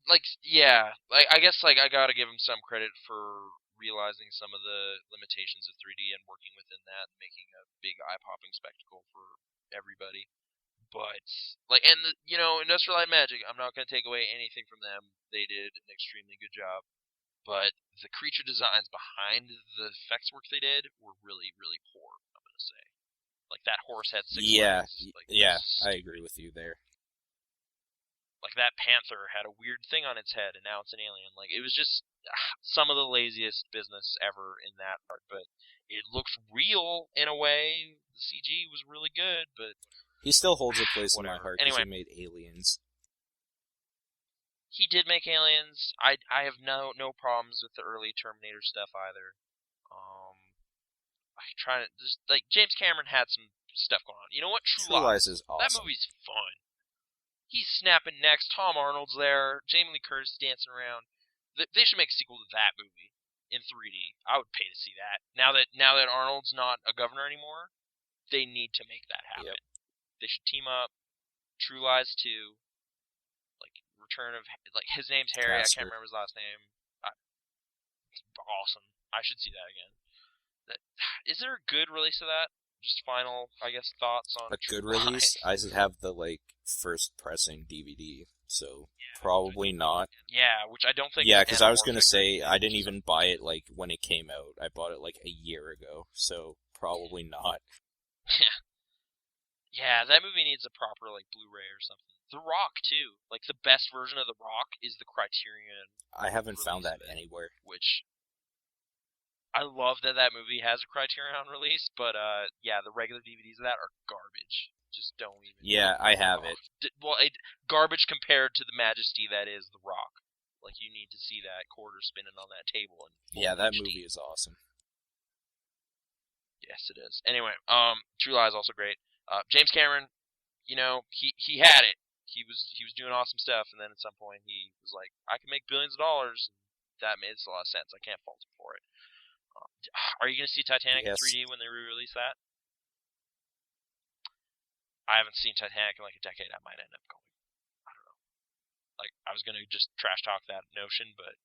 I guess I gotta give him some credit for realizing some of the limitations of 3D and working within that and making a big eye-popping spectacle for everybody. But Industrial Light and Magic, I'm not gonna take away anything from them. They did an extremely good job. But the creature designs behind the effects work they did were really, really poor, I'm gonna say. Like that horse had 6 legs. I agree with you there. Like that panther had a weird thing on its head, and now it's an alien. Like it was just some of the laziest business ever in that part. But it looks real in a way. The CG was really good, but He still holds a place in my whatever. heart because Anyway, he made Aliens. he did make Aliens. I have no problems with the early Terminator stuff either. I try to just like James Cameron had some stuff going on. You know what? True Lies is That awesome. movie's fun. He's snapping necks. Tom Arnold's there. Jamie Lee Curtis dancing around. They should make a sequel to that movie in 3D. I would pay to see that. Now that Arnold's not a governor anymore, they need to make that happen. Yep. They should team up. True Lies 2, like Return of like his name's Harry. Casper. I can't remember his last name. It's awesome. I should see that again. Is there a good release of that? Just final, I guess, thoughts on a True good release? Lies? I have the first pressing DVD, so probably not. Yeah, which I don't think. Yeah, because I was gonna say I didn't even buy it when it came out. I bought it a year ago, so probably not. Yeah, that movie needs a proper Blu-ray or something. The Rock too. The best version of The Rock is the Criterion. I haven't found that anywhere. Which I love that movie has a Criterion release, but yeah, the regular DVDs of that are garbage. Just don't even. Yeah, I have it. Garbage compared to the majesty that is The Rock. You need to see that quarter spinning on that table. Yeah, that movie is awesome. Yes, it is. Anyway, True Lies also great. James Cameron, he had it. He was doing awesome stuff, and then at some point he was like, I can make billions of dollars. And that makes a lot of sense. I can't fault him for it. Are you going to see Titanic in 3D when they re-release that? I haven't seen Titanic in a decade. I might end up going. I don't know. I was going to just trash talk that notion, but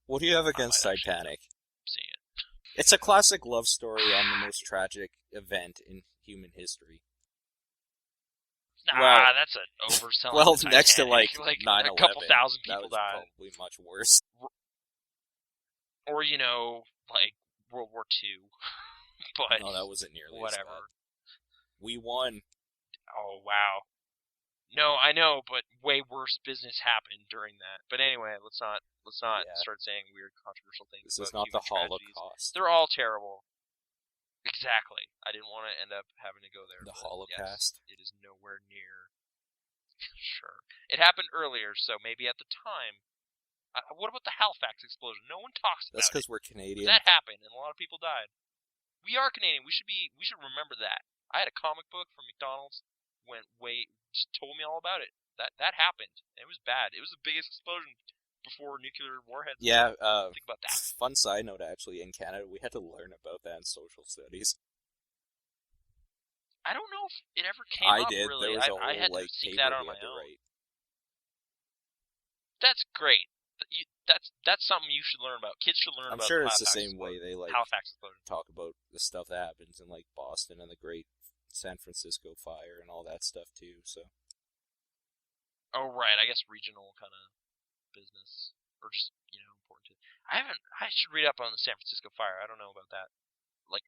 what do you have against Titanic? Seeing it. It's a classic love story on the most tragic event in human history. Nah, that's an overselling. Well, Titanic. next to 9/11, a couple thousand people died. Probably much worse. Or World War II. But no, that wasn't nearly whatever. As bad. We won. Oh wow. No, I know, but way worse business happened during that. But anyway, let's not start saying weird controversial things. This is about not the tragedies. Holocaust. They're all terrible. Exactly. I didn't want to end up having to go there. The Holocaust? Yes, it is nowhere near. Sure. It happened earlier, so maybe at the time. What about the Halifax explosion? No one talks about it. That's because we're Canadian. That happened, and a lot of people died. We are Canadian. We should remember that. I had a comic book from McDonald's. Just told me all about it. That happened. It was bad. It was the biggest explosion before nuclear warheads. Yeah, think about that. Fun side note, actually, in Canada, we had to learn about that in social studies. I don't know if it ever came up, did. Really. There was a whole, I had to seek that on my own. Write. That's great. That's something you should learn about. Kids should learn about. I'm sure it's the same way they Halifax explosion. Talk about the stuff that happens in Boston and the Great San Francisco Fire and all that stuff too. So. Oh right, I guess regional kind of business, or just important. I should read up on the San Francisco Fire. I don't know about that,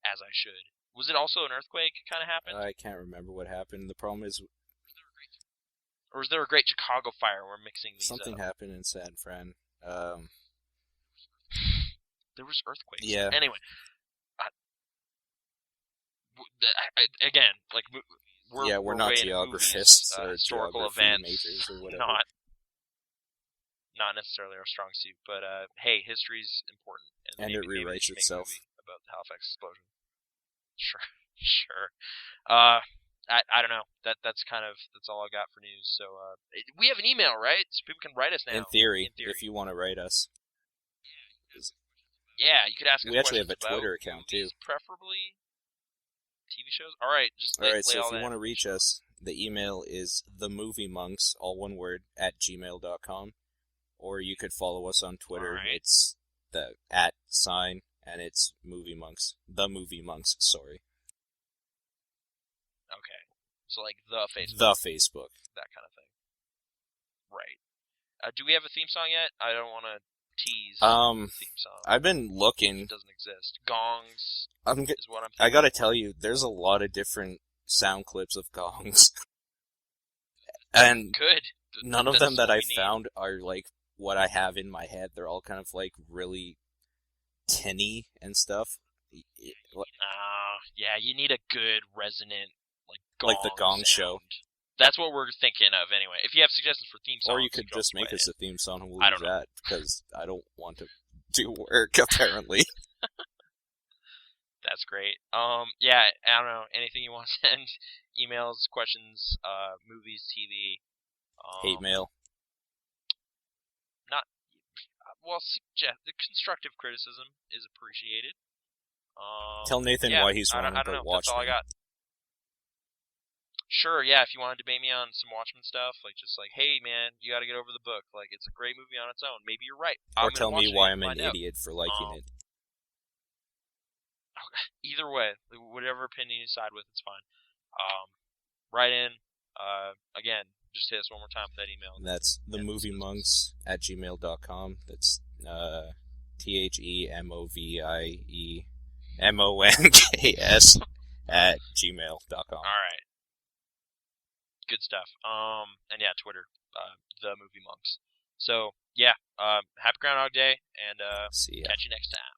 as I should. Was it also an earthquake kind of happened? I can't remember what happened. The problem is, or was there a Great Chicago Fire? We're mixing these. Something happened in San Fran. There was earthquakes. Yeah. Anyway, again, we're not geographists or historical geography events, majors or whatever. Not necessarily our strong suit, but hey, history's important, and it rewrites itself. About the Halifax explosion. Sure. I don't know. That's all I got for news. So we have an email, right? So people can write us now. In theory, if you want to write us. Yeah, you could ask us We actually have a questions Twitter about account movies, too. Preferably TV shows. All right, So if you want to reach us, the email is themoviemonks, all one word, @gmail.com. Or you could follow us on Twitter. Right. It's the @sign, and it's Movie Monks. The Movie Monks, sorry. Okay. So the Facebook. The Facebook. That kind of thing. Right. Do we have a theme song yet? I don't want to tease the theme song. I've been looking. It doesn't exist. Gongs is what I'm thinking. I gotta tell you, there's a lot of different sound clips of gongs. And good. None of them that I found are what I have in my head. They're all kind of really tinny and stuff. Yeah, you need a good resonant like the Gong sound. Show. That's what we're thinking of anyway. If you have suggestions for theme songs, Or you could just make us a theme song and we'll I use don't know. that, because I don't want to do work, apparently. That's great. Yeah, I don't know. Anything you want to send? Emails, questions, movies, TV. Hate mail. Not well. Suggest the constructive criticism is appreciated. Tell Nathan why he's wrong I don't know. about Watchmen. That's all I got. Sure, yeah. If you want to debate me on some Watchmen stuff, just like, hey man, you got to get over the book. Like, it's a great movie on its own. Maybe you're right. Or tell me why I'm an idiot for liking it. Either way, whatever opinion you side with, it's fine. Write in. Again, just hit us one more time with that email. And that's themoviemonks@gmail.com. That's TheMovieMonks@gmail.com. All right. Good stuff. And yeah, Twitter, the Movie Monks. So yeah, happy Groundhog Day, and See ya. Catch you next time.